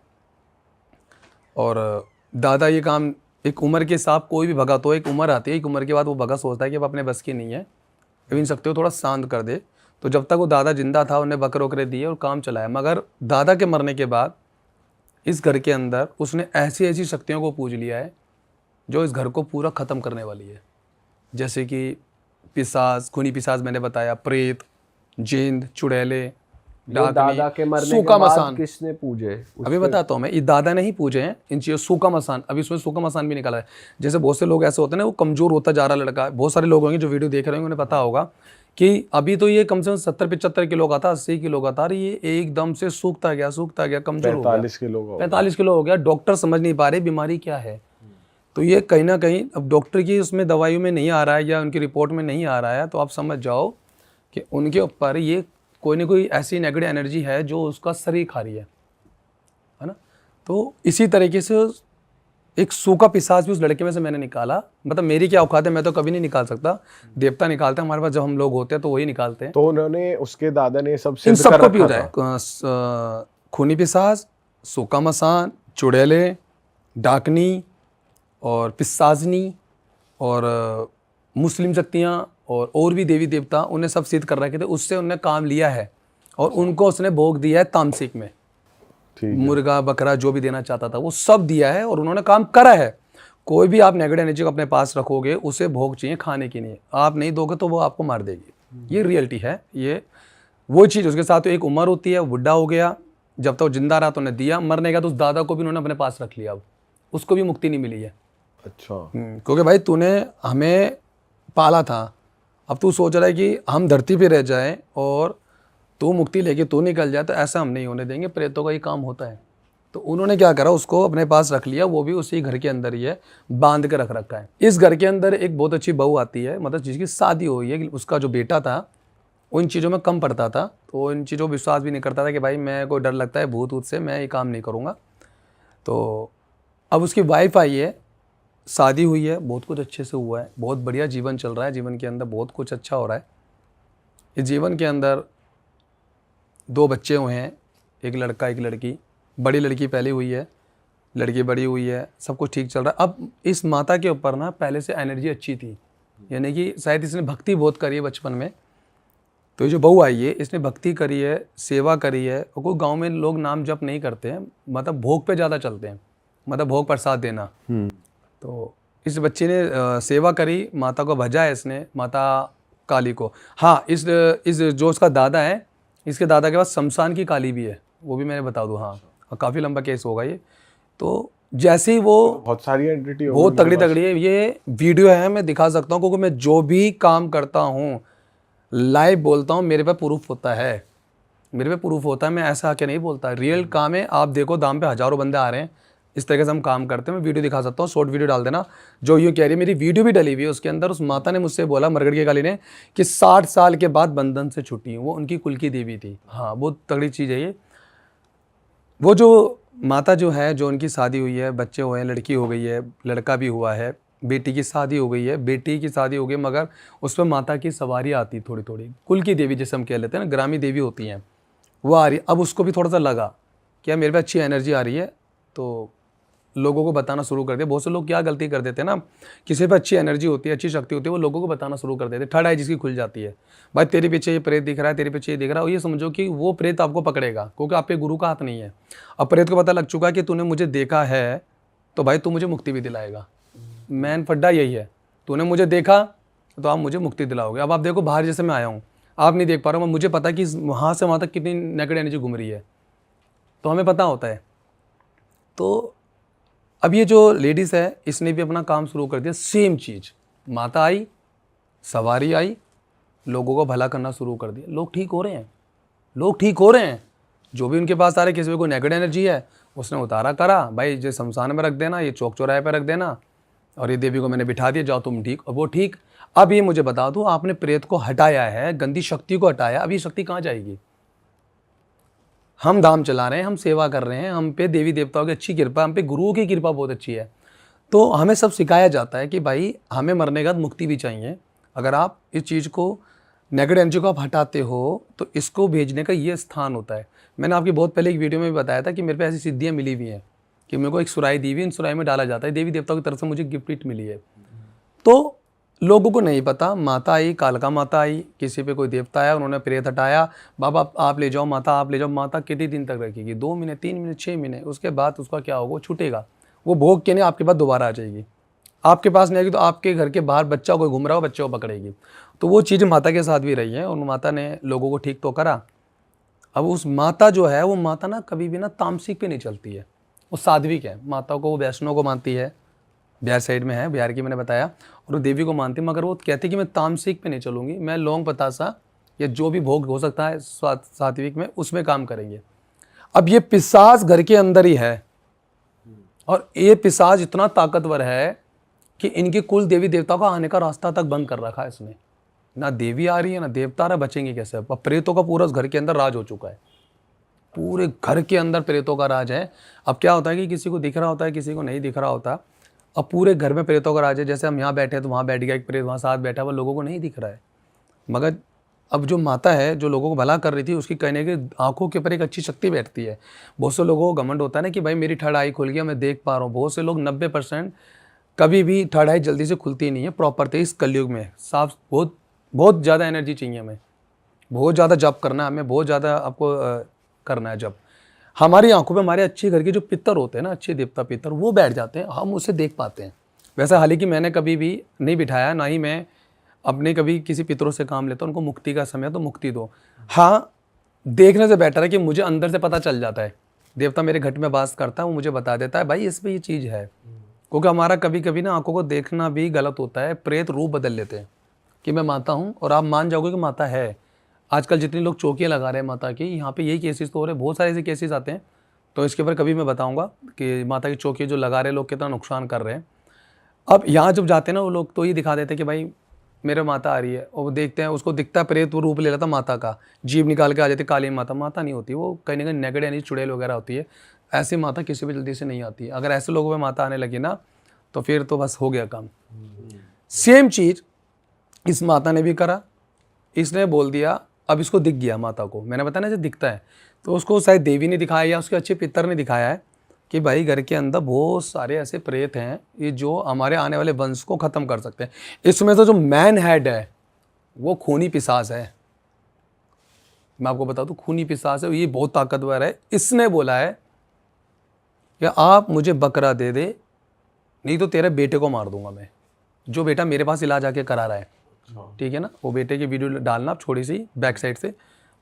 और दादा ये काम एक उम्र के हिसाब, कोई भी भगा तो एक उम्र आती है, एक उम्र के बाद वो भगा सोचता है कि अब अपने बस की नहीं है, अब इन सकते हो थोड़ा शांत कर दे। तो जब तक वो दादा जिंदा था उन्हें बकरे वकरे दिए और काम चलाया, मगर दादा के मरने के बाद इस घर के अंदर उसने ऐसी ऐसी शक्तियों को पूज लिया है जो इस घर को पूरा ख़त्म करने वाली है। जैसे कि पिशाच, खूनी पिशाच मैंने बताया, प्रेत, जिंद, चुड़ैले, दादा के मरने सूखा के बाद मसान किसने पूजे? अभी बताता हूँ मैं, ये दादा ने ही पूजे हैं इन चीज़ों। सूखा मसान, अभी इसमें सूखा मसान भी निकाला है। जैसे बहुत से लोग ऐसे होते हैं ना, वो कमज़ोर होता जा रहा लड़का, बहुत सारे लोग होंगे जो वीडियो देख रहे होंगे, उन्हें पता होगा कि अभी तो ये कम से कम 70-75 किलो का था, 80 किलो का था, ये एकदम से सूखता गया, कमज़ोर हो गया, 45 किलो हो गया। डॉक्टर समझ नहीं पा रहे बीमारी क्या है। तो ये कहीं ना कहीं अब डॉक्टर की उसमें दवाइयों में नहीं आ रहा है या उनकी रिपोर्ट में नहीं आ रहा है, तो आप समझ जाओ कि उनके ऊपर ये कोई ना कोई ऐसी नेगेटिव एनर्जी है जो उसका शरीर खा रही है ना। तो इसी तरीके से एक सूखा पिशाच भी उस लड़के में से मैंने निकाला। मतलब मेरी क्या औकात है, मैं तो कभी नहीं निकाल सकता, देवता निकालते हैं हमारे पास, जब हम लोग होते हैं तो वही निकालते हैं। तो उन्होंने, उसके दादा ने सब इन सिद्ध कर सबको भी हो रखा था। जाए, खूनी पिशाच, सूखा मसान, चुड़ैले, डाकनी और पिशाचनी और मुस्लिम शक्तियाँ और भी देवी देवता, उन्हें सब सिद्ध कर रखे थे। उससे उन्होंने काम लिया है और उनको उसने भोग दिया है तामसिक में, मुर्गा बकरा जो भी देना चाहता था वो सब दिया है और उन्होंने काम करा है। कोई भी आप नेगेटिव एनर्जी को अपने पास रखोगे, उसे भोग चाहिए खाने की नहीं, आप नहीं दोगे तो वो आपको मार देगी। ये रियलिटी है। ये वो चीज़, उसके साथ तो एक उम्र होती है, बुढ़ा हो गया, जब तक जिंदा रहा तो उन्हें दिया, मरने का तो उस दादा को भी उन्होंने अपने पास रख लिया, अब उसको भी मुक्ति नहीं मिली है। अच्छा। क्योंकि भाई तूने हमें पाला था, अब तू सोच रहा है कि हम धरती पे रह जाएं और तू मुक्ति लेके तू निकल जाए, तो ऐसा हम नहीं होने देंगे, प्रेतों का ही काम होता है। तो उन्होंने क्या करा, उसको अपने पास रख लिया, वो भी उसी घर के अंदर ही है, बांध के रख रखा है। इस घर के अंदर एक बहुत अच्छी बहू आती है, मतलब जिसकी शादी हुई है, उसका जो बेटा था वो इन चीज़ों में कम पड़ता था, तो इन चीज़ों पर विश्वास भी नहीं करता था कि भाई मैं कोई डर लगता है भूत वूत से, मैं ये काम नहीं करूँगा। तो अब उसकी वाइफ आई है, शादी हुई है, बहुत कुछ अच्छे से हुआ है, बहुत बढ़िया जीवन चल रहा है, जीवन के अंदर बहुत कुछ अच्छा हो रहा है। इस जीवन के अंदर 2 बच्चे हुए हैं, एक लड़का एक लड़की। बड़ी लड़की पहले हुई है, लड़की बड़ी हुई है, सब कुछ ठीक चल रहा है। अब इस माता के ऊपर ना पहले से एनर्जी अच्छी थी, यानी कि शायद इसने भक्ति बहुत करी है बचपन में। तो ये जो बहू आई है, इसने भक्ति करी है, सेवा करी है। और कोई गाँव में लोग नाम जप नहीं करते हैं, मतलब भोग पे ज़्यादा चलते हैं, मतलब भोग प्रसाद देना। तो इस बच्चे ने सेवा करी, माता को भजा है इसने, माता काली को। हाँ, इस जो उसका दादा है, इसके दादा के पास शमशान की काली भी है, वो भी मैंने बता दूँ। हाँ, काफ़ी लंबा केस होगा ये। तो जैसे ही वो बहुत सारी एंटिटी हो बहुत तगड़ी तगड़ी है, ये वीडियो है, मैं दिखा सकता हूँ, क्योंकि मैं जो भी काम करता हूँ लाइव बोलता हूँ, मेरे पे प्रूफ होता है, मेरे पे प्रूफ होता है, मैं ऐसा आके नहीं बोलता, रियल काम है। आप देखो दाम पे हज़ारों बंदे आ रहे हैं, इस तरीके से हम काम करते हैं। मैं वीडियो दिखा सकता हूँ, शॉर्ट वीडियो डाल देना। जो यूँ कह रही है, मेरी वीडियो भी डली हुई है, उसके अंदर उस माता ने मुझसे बोला, मरगड़ की काली ने, कि 60 साल के बाद बंधन से छुट्टी हूँ। वो उनकी कुल की देवी थी। हाँ, बहुत तगड़ी चीज़ है ये। वो जो माता जो है, जो उनकी शादी हुई है, बच्चे हुए हैं, लड़की हो गई है, लड़का भी हुआ है, बेटी की शादी हो गई है, बेटी की शादी हो गई, मगर उस पर माता की सवारी आती थोड़ी थोड़ी, कुल की देवी जैसे हम कह लेते हैं ना, ग्रामी देवी होती हैं, वो आ रही। अब उसको भी थोड़ा सा लगा कि यार मेरे पे अच्छी एनर्जी आ रही है, तो लोगों को बताना शुरू कर दिया। बहुत से लोग क्या गलती कर देते हैं ना, किसी पे अच्छी एनर्जी होती है, अच्छी शक्ति होती है, वो लोगों को बताना शुरू कर देते हैं। थर्ड आई जिसकी खुल जाती है, भाई तेरे पीछे ये प्रेत दिख रहा है, तेरे पीछे ये दिख रहा है, और ये समझो कि वो प्रेत आपको पकड़ेगा, क्योंकि आपके गुरु का हाथ नहीं है। अब प्रेत को पता लग चुका है कि तूने मुझे देखा है, तो भाई तू मुझे मुक्ति भी दिलाएगा। मैन फड्डा यही है, तूने मुझे देखा तो आप मुझे मुक्ति दिलाओगे। अब आप देखो, बाहर जैसे मैं आया हूँ, आप नहीं देख पा रहे हो, मुझे पता है कि वहाँ से वहाँ तक कितनी नेगेटिव एनर्जी घूम रही है, तो हमें पता होता है। तो अब ये जो लेडीज़ है, इसने भी अपना काम शुरू कर दिया। सेम चीज़, माता आई, सवारी आई, लोगों को भला करना शुरू कर दिया। लोग ठीक हो रहे हैं, लोग ठीक हो रहे हैं। जो भी उनके पास आ रहे, किसी में कोई नेगेटिव एनर्जी है, उसने उतारा करा, भाई जो शमशान में रख देना, ये चौक चौराहे पर रख देना, और ये देवी को मैंने बिठा दिया, जाओ तुम ठीक, और वो ठीक। अब ये मुझे बता दो, आपने प्रेत को हटाया है, गंदी शक्ति को हटाया, अब ये शक्ति कहाँ जाएगी? हम धाम चला रहे हैं, हम सेवा कर रहे हैं, हम पे देवी देवताओं की अच्छी कृपा, हम पे गुरुओं की कृपा बहुत अच्छी है। तो हमें सब सिखाया जाता है कि भाई हमें मरने के बाद मुक्ति भी चाहिए। अगर आप इस चीज़ को, नेगेटिव एनर्जी को आप हटाते हो, तो इसको भेजने का ये स्थान होता है। मैंने आपकी बहुत पहले एक वीडियो में भी बताया था कि मेरे पे ऐसी सिद्धियाँ मिली हुई हैं कि मेरे को एक सुराई दी हुई, इन सुराई में डाला जाता है, देवी देवताओं की तरफ से मुझे गिफ्ट मिली है। तो लोगों को नहीं पता, माता आई, कालका माता आई, किसी पे कोई देवता आया, उन्होंने प्रेत हटाया, बाबा आप ले जाओ, माता आप ले जाओ। माता कितने दिन तक रखेगी? 2 महीने, 3 महीने, 6 महीने, उसके बाद उसका क्या होगा? वो छूटेगा, वो भोग के नहीं आपके पास दोबारा आ जाएगी। आपके पास नहीं आएगी तो आपके घर के बाहर बच्चा कोई घूम रहा हो, बच्चे को पकड़ेगी। तो वो चीज़ माता के साथ भी रही है, और माता ने लोगों को ठीक तो करा। अब उस माता जो है, वो माता ना कभी भी ना तामसिक पे नहीं चलती है, वो साध्विक है। माता को वो वैष्णव को मानती है, बिहार साइड में है, बिहार की मैंने बताया, और वो देवी को मानती है, मगर वो कहती है कि मैं तामसिक पे नहीं चलूँगी, मैं लौंग पतासा या जो भी भोग हो सकता है सात्विक में, उसमें काम करेंगे। अब ये पिशाच घर के अंदर ही है, और ये पिशाच इतना ताकतवर है कि इनके कुल देवी देवताओं का आने का रास्ता तक बंद कर रखा है इसने। ना देवी आ रही है, ना देवता आ रहा, बचेंगे कैसे? अब प्रेतों का पूरा उस घर के अंदर राज हो चुका है, पूरे घर के अंदर प्रेतों का राज है। अब क्या होता है कि किसी को दिख रहा होता है, किसी को नहीं दिख रहा होता। अब पूरे घर में प्रेतों का राज है। जैसे हम यहाँ बैठे हैं तो वहाँ बैठ गया एक प्रेत, वहाँ साथ बैठा, वो लोगों को नहीं दिख रहा है। मगर अब जो माता है, जो लोगों को भला कर रही थी, उसकी कहने की आंखों के ऊपर एक अच्छी शक्ति बैठती है। बहुत से लोगों को घमंड होता है ना कि भाई मेरी थर्ड आई खुल गया, मैं देख पा रहा हूँ। बहुत से लोग 90% कभी भी थर्ड आई जल्दी से खुलती नहीं है प्रॉपर थे। इस कलयुग में साफ बहुत ज़्यादा एनर्जी चाहिए हमें, बहुत ज़्यादा जप करना है हमें, बहुत ज़्यादा आपको करना है जप। हमारी आंखों पे हमारे अच्छे घर के जो पितर होते हैं ना, अच्छे देवता पितर, वो बैठ जाते हैं, हम उसे देख पाते हैं। वैसे हालांकि मैंने कभी भी नहीं बिठाया, ना ही मैं अपने कभी किसी पितरों से काम लेता हूँ। उनको मुक्ति का समय तो मुक्ति दो। हाँ, देखने से बेटर है कि मुझे अंदर से पता चल जाता है। देवता मेरे घर में वास करता है, वो मुझे बता देता है भाई इसमें ये चीज़ है। क्योंकि हमारा कभी कभी ना आंखों को देखना भी गलत होता है। प्रेत रूप बदल लेते हैं कि मैं माता हूँ, और आप मान जाओगे कि माता है। आजकल जितने लोग चौकियाँ लगा रहे हैं माता की, यहाँ पे यही केसेस तो हो रहे हैं, बहुत सारे ऐसे केसेस आते हैं। तो इसके ऊपर कभी मैं बताऊंगा कि माता की चौकी जो लगा रहे लोग कितना नुकसान कर रहे हैं। अब यहाँ जब जाते हैं ना वो लोग, तो ये दिखा देते हैं कि भाई मेरे माता आ रही है, और वो देखते हैं, उसको दिखता है प्रेत, वो रूप ले लेता माता का, जीभ निकाल के आ जाती काली माता। माता नहीं होती, वो कहीं ना कहीं नेगेटिव यानी चुड़ैल वगैरह होती है। ऐसी माता किसी भी जल्दी से नहीं आती है। अगर ऐसे लोगों में माता आने लगी ना, तो फिर तो बस हो गया काम। सेम चीज़ इस माता ने भी करा। इसने बोल दिया, अब इसको दिख गया माता को, मैंने बताया ना जो दिखता है, तो उसको शायद देवी ने दिखाया या उसके अच्छे पितर ने दिखाया है कि भाई घर के अंदर बहुत सारे ऐसे प्रेत हैं ये जो हमारे आने वाले वंश को ख़त्म कर सकते हैं। इसमें तो जो मैन हेड है वो खूनी पिशाच है। मैं आपको बता दूं, खूनी पिशाच है, ये बहुत ताकतवर है। इसने बोला है कि आप मुझे बकरा दे दे, नहीं तो तेरे बेटे को मार दूंगा मैं। जो बेटा मेरे पास इलाज आके करा रहा है, ठीक है ना, वो बेटे की वीडियो डालना आप, छोटी सी बैक साइड से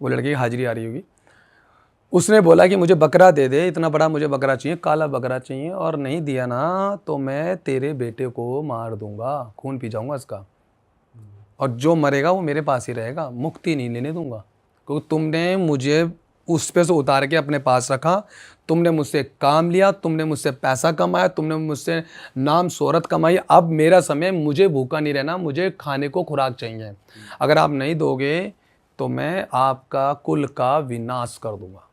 वो लड़के की हाजिरी आ रही होगी। उसने बोला कि मुझे बकरा दे दे, इतना बड़ा मुझे बकरा चाहिए, काला बकरा चाहिए, और नहीं दिया ना तो मैं तेरे बेटे को मार दूंगा, खून पी जाऊंगा इसका, और जो मरेगा वो मेरे पास ही रहेगा, मुक्ति नहीं लेने दूंगा, क्योंकि तुमने मुझे उस पे से उतार के अपने पास रखा, तुमने मुझसे काम लिया, तुमने मुझसे पैसा कमाया, तुमने मुझसे नाम शोहरत कमाई, अब मेरा समय, मुझे भूखा नहीं रहना, मुझे खाने को खुराक चाहिए, अगर आप नहीं दोगे तो मैं आपका कुल का विनाश कर दूंगा।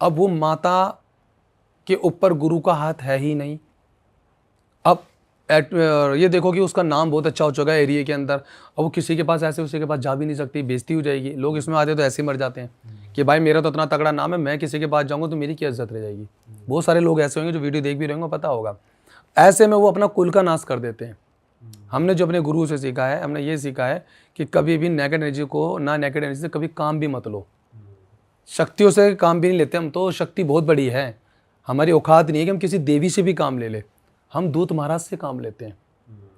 अब वो माता के ऊपर गुरु का हाथ है ही नहीं। अब ये देखो कि उसका नाम बहुत अच्छा हो चुका है एरिया के अंदर, अब वो किसी के पास ऐसे उसी के पास जा भी नहीं सकती, बेइज्जती हो जाएगी, लोग इसमें आते तो ऐसे ही मर जाते हैं कि भाई मेरा तो इतना तगड़ा नाम है, मैं किसी के पास जाऊंगा तो मेरी क्या इज्जत रह जाएगी। बहुत सारे लोग ऐसे होंगे जो वीडियो देख भी रहे होंगे, पता होगा, ऐसे में वो अपना कुल का नाश कर देते हैं। हमने जो अपने गुरु से सीखा है, हमने ये सीखा है कि कभी भी नेगेटिव एनर्जी को, ना नेगेटिव एनर्जी से कभी काम भी मत लो। शक्तियों से काम भी नहीं लेते हम, तो शक्ति बहुत बड़ी है, हमारी औकात नहीं है कि हम किसी देवी से भी काम ले ले, हम दूत महाराज से काम लेते हैं।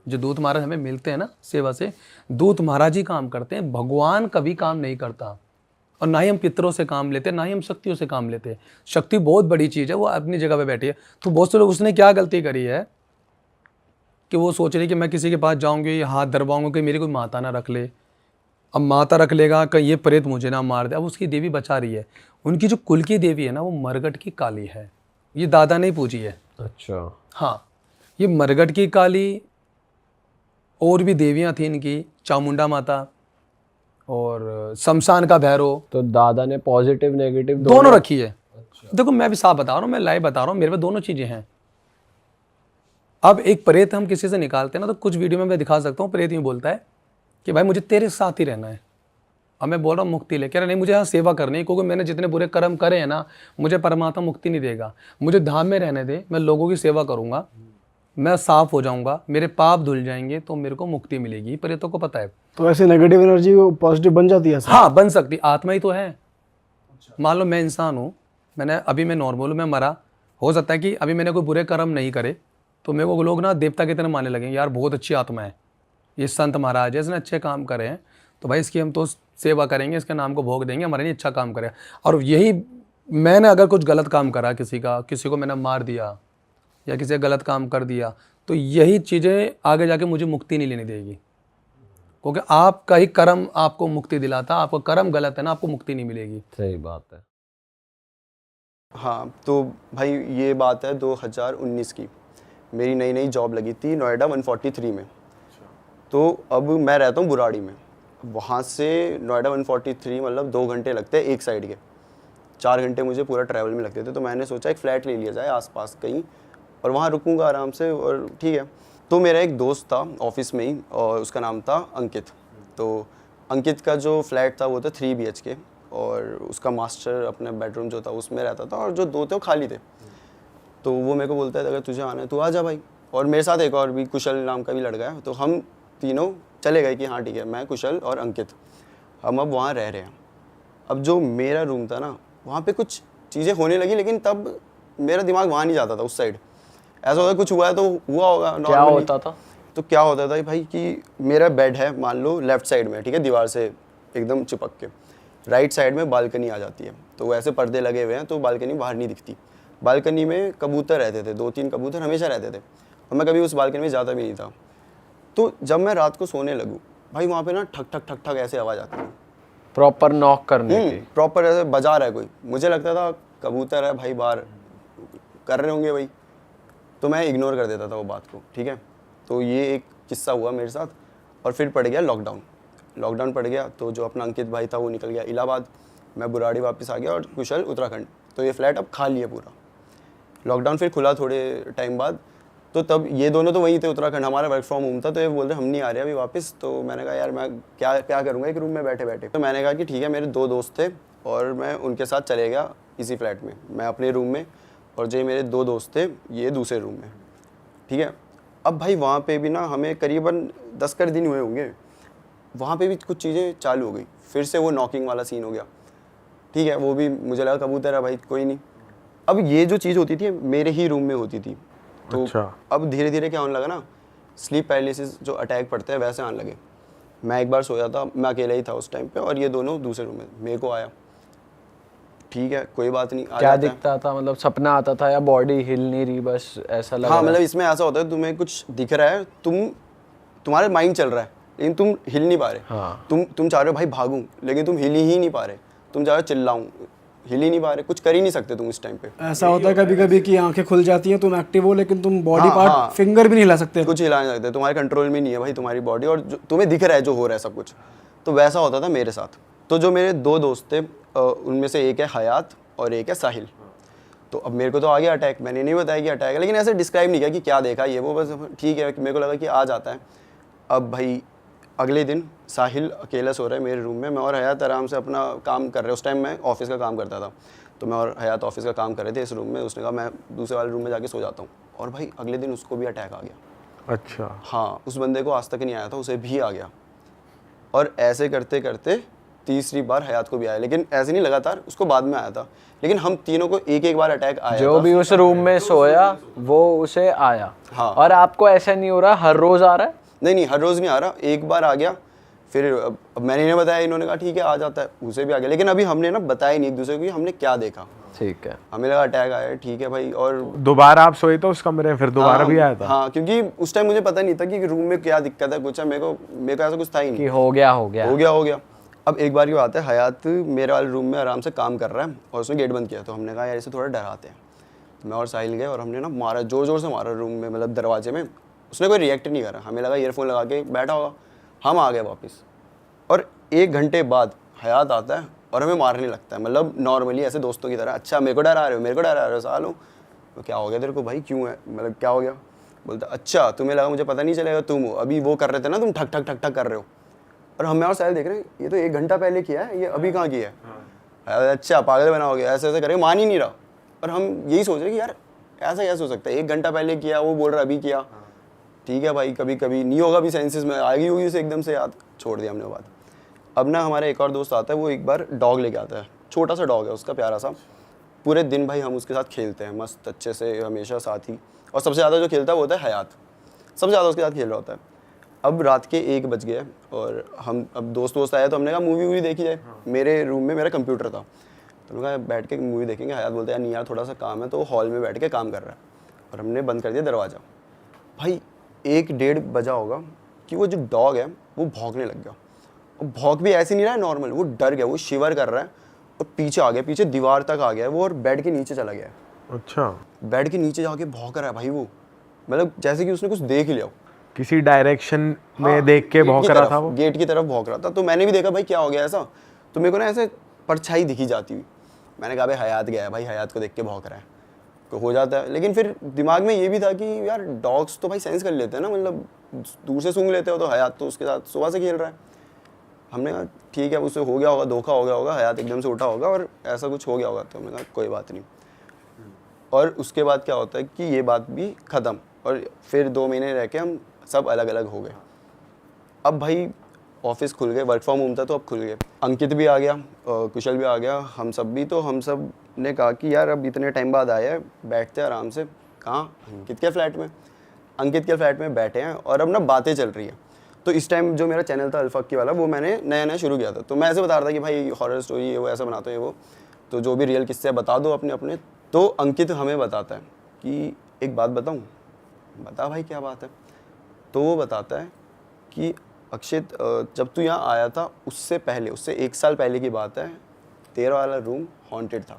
जो दूत महाराज हमें मिलते हैं ना सेवा से, दूत महाराज ही काम करते हैं, भगवान कभी काम नहीं करता, और ना ही हम पितरों से काम लेते हैं, ना ही हम शक्तियों से काम लेते हैं। शक्ति बहुत बड़ी चीज़ है, वो अपनी जगह पे बैठी है। तो बहुत से लोग, उसने क्या गलती करी है कि वो सोच रही कि मैं किसी के पास जाऊंगी, हाथ दरवाऊंगा कि मेरी कोई माता ना रख ले, अब माता रख लेगा कहीं ये प्रेत मुझे ना मार दे। अब उसकी देवी बचा रही है, उनकी जो कुल की देवी है ना वो मरगट की काली है, ये दादा ने पूजी है। अच्छा, हाँ, ये मरगट की काली, और भी देवियाँ थी इनकी, चामुंडा माता और शमशान का भैरव, तो दादा ने पॉजिटिव नेगेटिव दोनों रखी है। देखो मैं भी साफ बता रहा हूँ, मैं लाइव बता रहा हूँ, मेरे पे दोनों चीज़ें हैं। अब एक प्रेत हम किसी से निकालते हैं ना, तो कुछ वीडियो में मैं दिखा सकता हूँ, प्रेत यूँ बोलता है कि भाई मुझे तेरे साथ ही रहना है। अब मैं बोल रहा हूँ मुक्ति ले, कह रहा नहीं मुझे यहाँ सेवा करनी है, क्योंकि मैंने जितने बुरे कर्म करे हैं ना, मुझे परमात्मा मुक्ति नहीं देगा, मुझे धाम में रहने दे, मैं लोगों की सेवा करूँगा, मैं साफ हो जाऊँगा, मेरे पाप धुल जाएंगे, तो मेरे को मुक्ति मिलेगी। प्रेतों को पता है। तो ऐसे नेगेटिव एनर्जी पॉजिटिव बन जाती है सर? हाँ बन सकती, आत्मा ही तो है। मान लो मैं इंसान हूँ, अभी मैं नॉर्मल हूँ, मैं मरा, हो सकता है कि अभी मैंने कोई बुरे कर्म नहीं करे, तो मेरे को लोग ना देवता की तरह मानने लगे, यार बहुत अच्छी आत्मा है, ये संत महाराज है, इसने अच्छे काम करे हैं, तो भाई इसकी हम तो सेवा करेंगे, इसके नाम को भोग देंगे, हमारे लिए अच्छा काम करे। और यही मैंने अगर कुछ गलत काम करा, किसी को मैंने मार दिया या किसी गलत काम कर दिया, तो यही चीज़ें आगे जाके मुझे मुक्ति नहीं लेने देगी, क्योंकि आपका ही कर्म आपको मुक्ति दिलाता, आपका कर्म गलत है ना, आपको मुक्ति नहीं मिलेगी। सही बात है। हाँ, तो भाई ये बात है 2019 की, मेरी नई नई जॉब लगी थी नोएडा 143 में। तो अब मैं रहता हूँ बुराड़ी में, वहाँ से नोएडा 143 मतलब 2 घंटे लगते हैं एक साइड के, 4 घंटे मुझे पूरा ट्रैवल में लगते थे। तो मैंने सोचा एक फ़्लैट ले लिया जाए आसपास कहीं, और वहाँ रुकूंगा आराम से, और ठीक है। तो मेरा एक दोस्त था ऑफिस में ही, और उसका नाम था अंकित। तो अंकित का जो फ्लैट था वो था 3 BHK, और उसका मास्टर अपना बेडरूम जो था उसमें रहता था, और जो 2 थे वो खाली थे। तो वो मेरे को बोलता है अगर तुझे आना है तो आ जा भाई, और मेरे साथ एक और भी कुशल नाम का भी लड़का है। तो हम तीनों चले गए कि हाँ ठीक है, मैं, कुशल और अंकित, हम अब वहाँ रह रहे हैं। अब जो मेरा रूम था ना, वहाँ पे कुछ चीज़ें होने लगी, लेकिन तब मेरा दिमाग वहाँ नहीं जाता था, उस साइड। ऐसा होता कुछ हुआ है तो हुआ होगा क्या नॉर्मली। होता था? तो क्या होता था भाई कि मेरा बेड है मान लो लेफ्ट साइड में, ठीक है, दीवार से एकदम चिपक के, राइट साइड में बालकनी आ जाती है। तो वैसे पर्दे लगे हुए हैं तो बालकनी बाहर नहीं दिखती। बालकनी में कबूतर रहते थे, 2-3 कबूतर हमेशा रहते थे, और मैं कभी उस बालकनी में जाता भी नहीं था। तो जब मैं रात को सोने लगूँ भाई, वहाँ पे ना ठक ठक ठक ठक ऐसे आवाज़ आती है, प्रॉपर नॉक करने की। प्रॉपर ऐसे बजा रहा है कोई। मुझे लगता था कबूतर है भाई, बाहर कर रहे होंगे भाई, तो मैं इग्नोर कर देता था वो बात को, ठीक है। तो ये एक किस्सा हुआ मेरे साथ। और फिर पड़ गया लॉकडाउन पड़ गया, तो जो अपना अंकित भाई था वो निकल गया इलाहाबाद, मैं बुराड़ी वापस आ गया, और कुशल उत्तराखंड। तो ये फ्लैट अब खाली है पूरा। लॉकडाउन फिर खुला थोड़े टाइम बाद, तो तब ये दोनों तो वहीं थे उत्तराखंड, हमारा वर्क फ्रॉम होम था। तो ये बोल रहे हम नहीं आ रहे अभी वापस। तो मैंने कहा यार मैं क्या करूँगा एक रूम में बैठे बैठे। तो मैंने कहा कि ठीक है, मेरे 2 दोस्त थे और मैं उनके साथ चले गया इसी फ्लैट में, मैं अपने रूम में, और जो मेरे 2 दोस्त थे ये दूसरे रूम में, ठीक है। अब भाई वहाँ पे भी ना हमें करीबन 10 कर दिन हुए होंगे, वहाँ पे भी कुछ चीज़ें चालू हो गई। फिर से वो नॉकिंग वाला सीन हो गया, ठीक है। वो भी मुझे लगा कबूतर है भाई, कोई नहीं। अब ये जो चीज़ होती थी मेरे ही रूम में होती थी। तो अच्छा। अब धीरे धीरे क्या होने लगा ना, स्लीप पैरालिसिस जो अटैक पड़ते हैं वैसे आने लगे। मैं एक बार सोया था, मैं अकेला ही था उस टाइम पे, और ये दोनों दूसरे रूम में, मेरे को आया ठीक है कोई बात नहीं, आ क्या जाता है। दिखता था, मतलब सपना आता था या बॉडी हिल नहीं रही, बस ऐसा लग हाँ रहा मतलब इसमें ऐसा होता है तुम्हें कुछ दिख रहा है, तुम्हारा माइंड चल रहा है लेकिन तुम हिल नहीं पा रहे। हाँ। तुम चाह रहे हो भाई भागूं लेकिन तुम हिल ही नहीं पा रहे, तुम चाह रहे हो चिल्लाऊं, हिल ही नहीं पा रहे, कुछ कर ही नहीं सकते तुम इस टाइम पे। ऐसा होता है कभी कभी कि आंखें खुल जाती हैं, तुम एक्टिव हो लेकिन तुम बॉडी हाँ, पार्ट हाँ। फिंगर भी नहीं हिला सकते। कुछ हिला नहीं सकते, तुम्हारे कंट्रोल में नहीं है भाई तुम्हारी बॉडी, और तुम्हें दिख रहा है जो हो रहा है सब कुछ। तो वैसा होता था मेरे साथ। तो जो मेरे 2 दोस्त थे उनमें से एक है हयात और एक है साहिल। तो अब मेरे को तो आ गया अटैक, मैंने नहीं बताया कि अटैक है, लेकिन ऐसे डिस्क्राइब नहीं किया कि क्या देखा ये वो, बस ठीक है मेरे को लगा कि आ जाता है। अब भाई अगले दिन साहिल अकेला सो रहा है मेरे रूम में, मैं और हयात आराम से अपना काम कर रहे हैं। उस टाइम मैं ऑफिस का काम करता था, तो मैं और हयात ऑफिस का काम कर रहे थे इस रूम में। उसने कहा मैं दूसरे वाले रूम में जाके सो जाता हूँ, और भाई अगले दिन उसको भी अटैक आ गया। अच्छा। हाँ, उस बंदे को आज तक नहीं आया था, उसे भी आ गया। और ऐसे करते करते तीसरी बार हयात को भी आया, लेकिन ऐसे नहीं लगातार, उसको बाद में आया था। लेकिन हम तीनों को एक एक बार अटैक आया जो था। भी उस रूम में सोया वो उसे आया। हाँ। और आपको ऐसा नहीं हो रहा हर रोज आ रहा है? नहीं हर रोज़ नहीं आ रहा, एक बार आ गया, फिर अब मैंने इन्हें बताया, इन्होंने कहा ठीक है आ जाता है, उसे भी आ गया। लेकिन अभी हमने ना बताया नहीं एक दूसरे को कि हमने क्या देखा। ठीक है। हमें लगा अटैक आया है, ठीक है भाई। और दोबारा आप सोए तो उस कमरे में, फिर दोबारा हाँ, भी आया था? हाँ, क्योंकि उस टाइम मुझे पता नहीं था कि रूम में क्या दिक्कत है, कुछ है। मेरे को ऐसा कुछ था ही नहीं। कि हो गया हो गया। अब एक बार की बात है, हयात मेरे वाले रूम में आराम से काम कर रहा है और उसने गेट बंद किया। तो हमने कहा यार इसे थोड़ा डराते हैं। तो मैं और साहिल गए और हमने ना मारा, जोर जोर से मारा रूम में, मतलब दरवाजे में। उसने कोई रिएक्ट नहीं करा, हमें लगा ईयरफोन लगा के बैठा होगा। हम आ गए वापस, और 1 घंटे बाद हयात आता है और हमें मारने लगता है, मतलब नॉर्मली ऐसे दोस्तों की तरह। अच्छा मेरे को डरा रहे हो सालो, तो क्या हो गया तेरे को भाई, क्यों है, मतलब क्या हो गया? बोलता अच्छा तुम्हें लगा मुझे पता नहीं चलेगा तुम हो, अभी वो कर रहे थे ना तुम, ठक ठक ठक ठक कर रहे हो। और हमें और साहिल देख रहे हैं, ये तो 1 घंटा पहले किया है, ये अभी कहाँ किया है? अच्छा पागल बनाओगे, ऐसे ऐसे करे, मान ही नहीं रहा। और हम यही सोच रहे कि यार ऐसा कैसे हो सकता है, 1 घंटा पहले किया, वो बोल रहा अभी किया। ठीक है भाई, कभी कभी नहीं होगा भी, सेंसेस में आएगी होगी उसे, एकदम से याद, छोड़ दिया हमने वो बात। अब ना हमारा एक और दोस्त आता है, वो एक बार डॉग लेके आता है, छोटा सा डॉग है उसका, प्यारा सा। पूरे दिन भाई हम उसके साथ खेलते हैं मस्त अच्छे से, हमेशा साथ ही। और सबसे ज़्यादा जो खेलता है वो होता है हयात, सबसे ज़्यादा उसके साथ खेल रहा होता है। अब रात के 1 बज गए और हम अब दोस्त आए, तो हमने कहा मूवी वूवी देखी जाए। मेरे रूम में मेरा कंप्यूटर था, तो हमने कहा बैठ के मूवी देखेंगे। हयात बोलता है नहीं यार थोड़ा सा काम है, तो हॉल में बैठ के काम कर रहा है। और हमने बंद कर दिया दरवाज़ा। भाई 1-1:30 बजा होगा कि वो जो डॉग है वो भौंकने लग गया। और भौंक भी ऐसे नहीं रहा है नॉर्मल, वो डर गया, वो शिवर कर रहा है और पीछे आ गया, पीछे दीवार तक आ गया है वो, और बेड के नीचे चला गया है। अच्छा। बेड के नीचे जाके भौंक रहा है भाई वो, मतलब जैसे कि उसने कुछ देख लिया हो। किसी डायरेक्शन में हाँ, देख के गेट भौंक की रहा तरफ, था वो? गेट की तरफ भौंक रहा था। तो मैंने भी देखा भाई क्या हो गया ऐसा, तो मेरे को ना ऐसे परछाई दिखी जाती हुई। मैंने कहा भाई हयात गया है, भाई हयात को देख के भौंक रहा है, तो हो जाता है। लेकिन फिर दिमाग में ये भी था कि यार डॉग्स तो भाई सेंस कर लेते हैं ना, मतलब दूर से सूंघ लेते हो, तो हयात तो उसके साथ सुबह से खेल रहा है। हमने कहा ठीक है उससे हो गया होगा, धोखा हो गया होगा, हयात एकदम से उठा होगा और ऐसा कुछ हो गया होगा। तो हमने कहा कोई बात नहीं। और उसके बाद क्या होता है कि ये बात भी ख़त्म, और फिर 2 महीने रह के हम सब अलग अलग हो गए। अब भाई ऑफिस खुल गए, वर्क फ्रॉम होम था तो अब खुल गए। अंकित भी आ गया, कुशल भी आ गया, हम सब भी। तो हम सब ने कहा कि यार अब इतने टाइम बाद आया है, बैठते हैं आराम से। कहाँ? अंकित के फ्लैट में। अंकित के फ्लैट में बैठे हैं और अब ना बातें चल रही हैं। तो इस टाइम जो मेरा चैनल था अल्फक्की वाला, वो मैंने नया शुरू किया था। तो मैं ऐसे बता रहा था कि भाई हॉरर स्टोरी ये वो ऐसा बनाते हैं वो, तो जो भी रियल किस्से बता दो अपने अपने। तो अंकित हमें बताता है कि एक बात बताऊँ? बता भाई क्या बात है? तो वो बताता है कि अक्षित जब तू यहाँ आया था उससे पहले, उससे 1 साल पहले की बात है, तेरा वाला रूम हॉन्टेड था।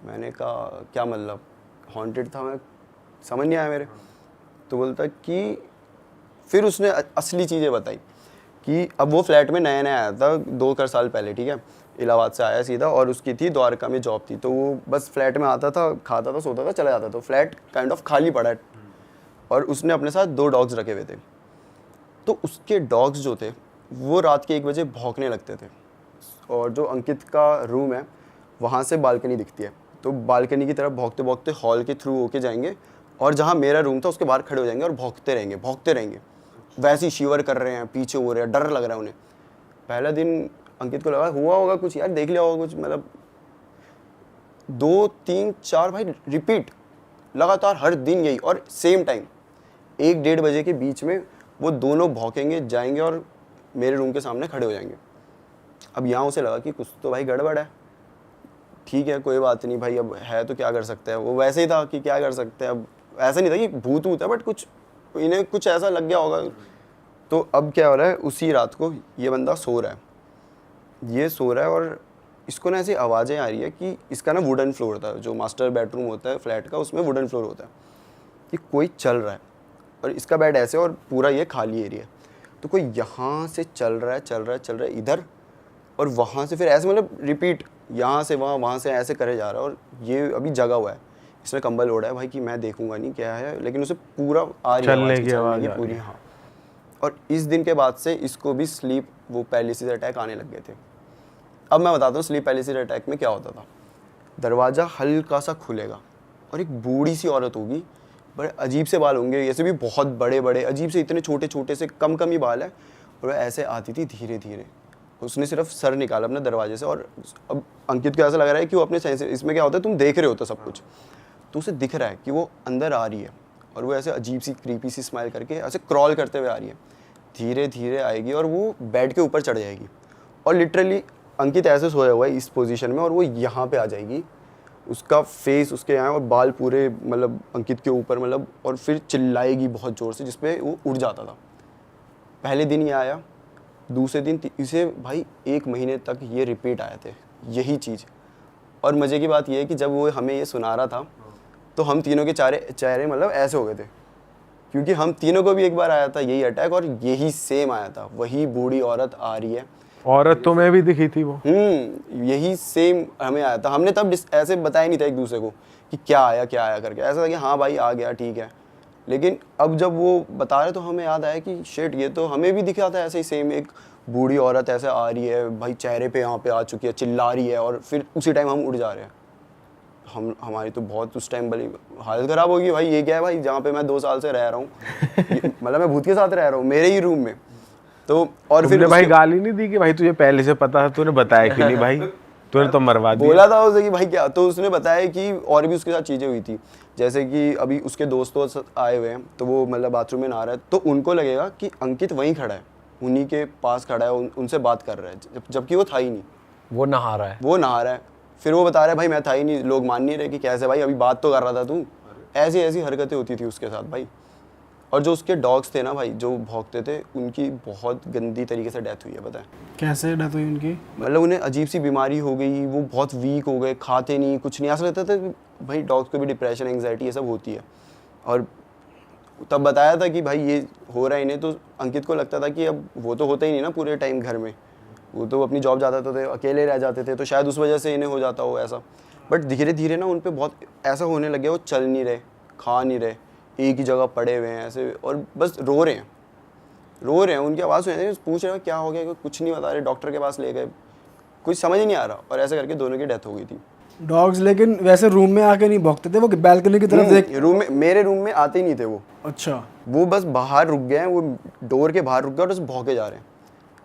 मैंने कहा क्या मतलब हॉन्टेड था? मैं समझ नहीं आया मेरे। तो बोलता कि फिर उसने असली चीज़ें बताई कि अब वो फ्लैट में नया आया था 2 साल पहले, ठीक है, इलाहाबाद से आया सीधा, और उसकी थी द्वारका में जॉब थी। तो वो बस फ्लैट में आता था, खाता था, सोता था, चला जाता था। तो फ्लैट काइंड ऑफ खाली पड़ा है, और उसने अपने साथ 2 डॉग्स रखे हुए थे। तो उसके डॉग्स जो थे वो रात के 1 बजे भौंकने लगते थे। और जो अंकित का रूम है वहाँ से बालकनी दिखती है, तो बालकनी की तरफ भौंकते भौंकते हॉल के थ्रू होके जाएंगे, और जहाँ मेरा रूम था उसके बाहर खड़े हो जाएंगे और भौंकते रहेंगे। वैसे ही शिवर कर रहे हैं, पीछे हो रहे हैं, डर लग रहा है उन्हें। पहला दिन अंकित को लगा हुआ होगा कुछ यार, देख लिया होगा कुछ, मतलब 2, 3, 4 भाई रिपीट लगातार हर दिन यही, और सेम टाइम 1-1:30 बजे के बीच में वो दोनों भौंकेंगे, जाएंगे और मेरे रूम के सामने खड़े हो जाएंगे। अब यहाँ उसे लगा कि कुछ तो भाई गड़बड़ है। ठीक है कोई बात नहीं भाई, अब है तो क्या कर सकते हैं। वो वैसे ही था कि क्या कर सकते हैं, अब ऐसा नहीं था कि भूत है, बट कुछ इन्हें कुछ ऐसा लग गया होगा। तो अब क्या हो रहा है, उसी रात को ये बंदा सो रहा है, ये सो रहा है और इसको ना ऐसी आवाज़ें आ रही है कि इसका ना वुडन फ्लोर था, जो मास्टर बेडरूम होता है फ्लैट का, उसमें वुडन फ्लोर होता है, कि कोई चल रहा है और इसका बेड ऐसे और पूरा ये खाली एरिया है। तो कोई यहाँ से चल रहा है इधर, और वहाँ से फिर ऐसे मतलब रिपीट, यहाँ से वहाँ से ऐसे करे जा रहा है। और ये अभी जगा हुआ है, इसने कंबल ओढ़ा है भाई कि मैं देखूंगा नहीं क्या है, लेकिन उसे पूरा आ रही है चलने आवाज़ की आवाज़ आ पूरी। हाँ, और इस दिन के बाद से इसको भी स्लीप वो पैरालिसिस अटैक आने लग गए थे। अब मैं बताता हूँ स्लीप पैरालिसिस अटैक में क्या होता था। दरवाज़ा हल्का सा खुलेगा और एक बूढ़ी सी औरत होगी, बड़े अजीब से बाल होंगे, ऐसे भी बहुत बड़े बड़े अजीब से, इतने छोटे छोटे से कम ही बाल है, और वह ऐसे आती थी धीरे धीरे। उसने सिर्फ सर निकाला अपने दरवाजे से, और अब अंकित को ऐसा लग रहा है कि वो अपने सेंस, इसमें क्या होता है तुम देख रहे होते सब कुछ, तो उसे दिख रहा है कि वो अंदर आ रही है, और वो ऐसे अजीब सी क्रीपी सी स्माइल करके ऐसे क्रॉल करते हुए आ रही है, धीरे धीरे आएगी और वो बेड के ऊपर चढ़ जाएगी। और लिटरली अंकित ऐसे सोया हुआ है इस पोजीशन में, और वो यहाँ पे आ जाएगी, उसका फेस उसके यहाँ और बाल पूरे मतलब अंकित के ऊपर मतलब, और फिर चिल्लाएगी बहुत ज़ोर से, जिसपे वो उड़ जाता था। पहले दिन ये आया, दूसरे दिन इसे भाई 1 महीने तक ये रिपीट आए थे यही चीज़। और मज़े की बात ये है कि जब वो हमें ये सुना रहा था तो हम तीनों के चेहरे मतलब ऐसे हो गए थे, क्योंकि हम तीनों को भी एक बार आया था यही अटैक, और यही सेम आया था, वही बूढ़ी औरत आ रही है। औरत तो मैं भी दिखी थी वो। यही सेम हमें आया था। हमने तब ऐसे बताया नहीं था एक दूसरे को कि क्या आया करके, ऐसा था कि हाँ भाई आ गया ठीक है। लेकिन अब जब वो बता रहे तो हमें याद आया कि शिट, ये तो हमें भी दिखा था ऐसे ही सेम, एक बूढ़ी औरत ऐसे आ रही है भाई, चेहरे पे यहाँ पे आ चुकी है, चिल्ला रही है, और फिर उसी टाइम हम उड़ जा रहे हैं। हमारी तो बहुत उस टाइम बड़ी हालत ख़राब होगी भाई, ये क्या है भाई, जहाँ पे मैं 2 साल से रह रहा हूँ मतलब मैं भूत के साथ रह रहा हूँ मेरे ही रूम में। तो और फिर भाई गाली नहीं दी कि भाई तुझे पहले से पता था, तूने बताया क्यों नहीं भाई, तूने तो मरवा दिया। बोला था उसे कि भाई क्या, तो उसने बताया कि और भी उसके साथ चीज़ें हुई थी, जैसे कि अभी उसके दोस्त आए हुए हैं, तो वो मतलब बाथरूम में नहा रहा है, तो उनको लगेगा कि अंकित वहीं खड़ा है, उन्हीं के पास खड़ा है, उनसे बात कर रहा है, जबकि वो था ही नहीं, वो नहा रहा है। फिर वो बता रहा है भाई मैं था ही नहीं, लोग मान नहीं रहे कि कैसे भाई, अभी बात तो कर रहा था तू। ऐसी ऐसी हरकतें होती थी उसके साथ भाई। और जो उसके डॉग्स थे ना भाई, जो भौंकते थे, उनकी बहुत गंदी तरीके से डेथ हुई है, पता है कैसे डेथ हुई उनकी? मतलब उन्हें अजीब सी बीमारी हो गई, वो बहुत वीक हो गए, खाते नहीं कुछ नहीं, ऐसा लगता था भाई डॉग्स को भी डिप्रेशन एंग्जाइटी ये सब होती है। और तब बताया था कि भाई ये हो रहा है इन्हें, तो अंकित को लगता था कि अब वो तो होता ही नहीं ना पूरे टाइम घर में, वो तो अपनी जॉब जाते थे, अकेले रह जाते थे, तो शायद उस वजह से इन्हें हो जाता हो ऐसा। बट धीरे धीरे ना उन पर बहुत ऐसा होने लग गया, वो चल नहीं रहे, खा नहीं रहे, एक ही जगह पड़े हुए हैं ऐसे, और बस रो रहे हैं। उनकी आवाज़ सुन रही है, पूछ रहे हो क्या हो गया, कुछ नहीं बता रहे, डॉक्टर के पास ले गए, कुछ समझ ही नहीं आ रहा, और ऐसे करके दोनों की डेथ हो गई थी। डॉग्स लेकिन वैसे रूम में आके नहीं भौंकते थे, वो बैल्कनी की तरफ देख। रूम में, मेरे रूम में आते ही नहीं थे वो। अच्छा, वो बस बाहर रुक गए हैं, वो डोर के बाहर रुक गए और बस भौंके जा रहे हैं,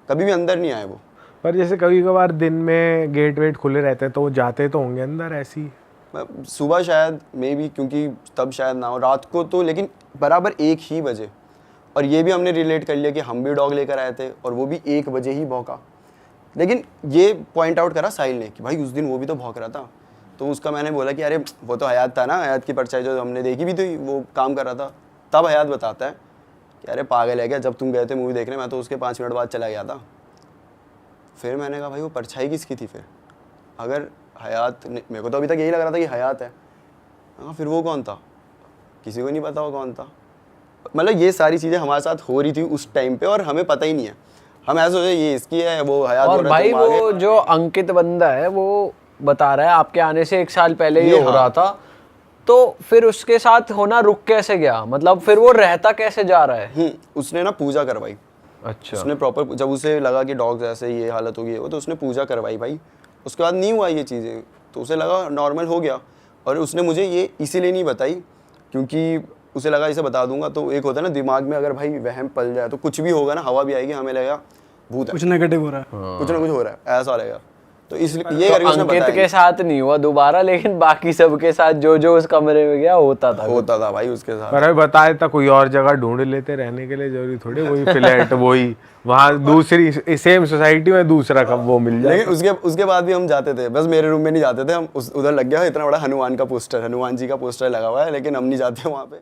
कभी भी अंदर नहीं आए वो। पर जैसे कभी कभार दिन में गेट वेट खुले रहते हैं तो वो जाते तो होंगे अंदर ऐसी? सुबह शायद मे बी, क्योंकि तब शायद ना हो, रात को तो लेकिन बराबर 1 ही बजे। और ये भी हमने रिलेट कर लिया कि हम भी डॉग लेकर आए थे और वो भी 1 बजे ही भौंका। लेकिन ये पॉइंट आउट करा साहिल ने कि भाई उस दिन वो भी तो भौंक रहा था। तो उसका मैंने बोला कि अरे वो तो हयात था ना, हयात की परछाई जो हमने देखी भी थी, वो काम कर रहा था। तब हयात बताता है कि अरे पागल है क्या, जब तुम गए थे मूवी देखने, मैं तो उसके 5 मिनट बाद चला गया था। फिर मैंने कहा भाई वो परछाई किसकी थी फिर, अगर हयात, मेरे को तो अभी तक यही लग रहा था कि हयात है। हाँ, फिर वो कौन था, किसी को नहीं पता वो कौन था। मतलब ये सारी चीज़ें हमारे साथ हो रही थी उस टाइम पे और हमें पता ही नहीं है। हम ऐसे सोचे ये इसकी है, वो हयात। और भाई वो जो अंकित बंदा है वो बता रहा है आपके आने से 1 साल पहले ये हो रहा था, तो फिर उसके साथ होना रुक कैसे गया, मतलब फिर वो रहता कैसे जा रहा है? उसने ना पूजा करवाई। अच्छा, उसने प्रॉपर, जब उसे लगा कि डॉग्स ऐसे ये हालत होगी वो, तो उसने पूजा करवाई भाई। उसके बाद नहीं हुआ ये चीज़ें, तो उसे लगा नॉर्मल हो गया। और उसने मुझे ये इसीलिए नहीं बताई क्योंकि उसे लगा इसे बता दूंगा तो एक होता है ना दिमाग में, अगर भाई वहम पल जाए तो कुछ भी होगा ना, हवा भी आएगी, हमें लगेगा भूत है, कुछ नेगेटिव हो रहा है। कुछ ना कुछ हो रहा है, ऐसा लगेगा। तो इसलिए ये करके उसने अंकित बताया के साथ नहीं हुआ दोबारा, लेकिन बाकी सबके साथ जो जो उस कमरे में गया होता था भाई उसके साथ। पर अभी बताया था कोई और जगह ढूंढ लेते रहने के लिए, जरूरी थोड़ी वही फ्लैट वही वहाँ दूसरी सेम सोसाइटी में दूसरा कब वो मिल जाए। लेकिन उसके बाद भी हम जाते थे, बस मेरे रूम में नहीं जाते थे हम, उधर लग गया इतना बड़ा हनुमान का पोस्टर, हनुमान जी का पोस्टर लगा हुआ है, लेकिन हम नहीं जाते वहाँ पे।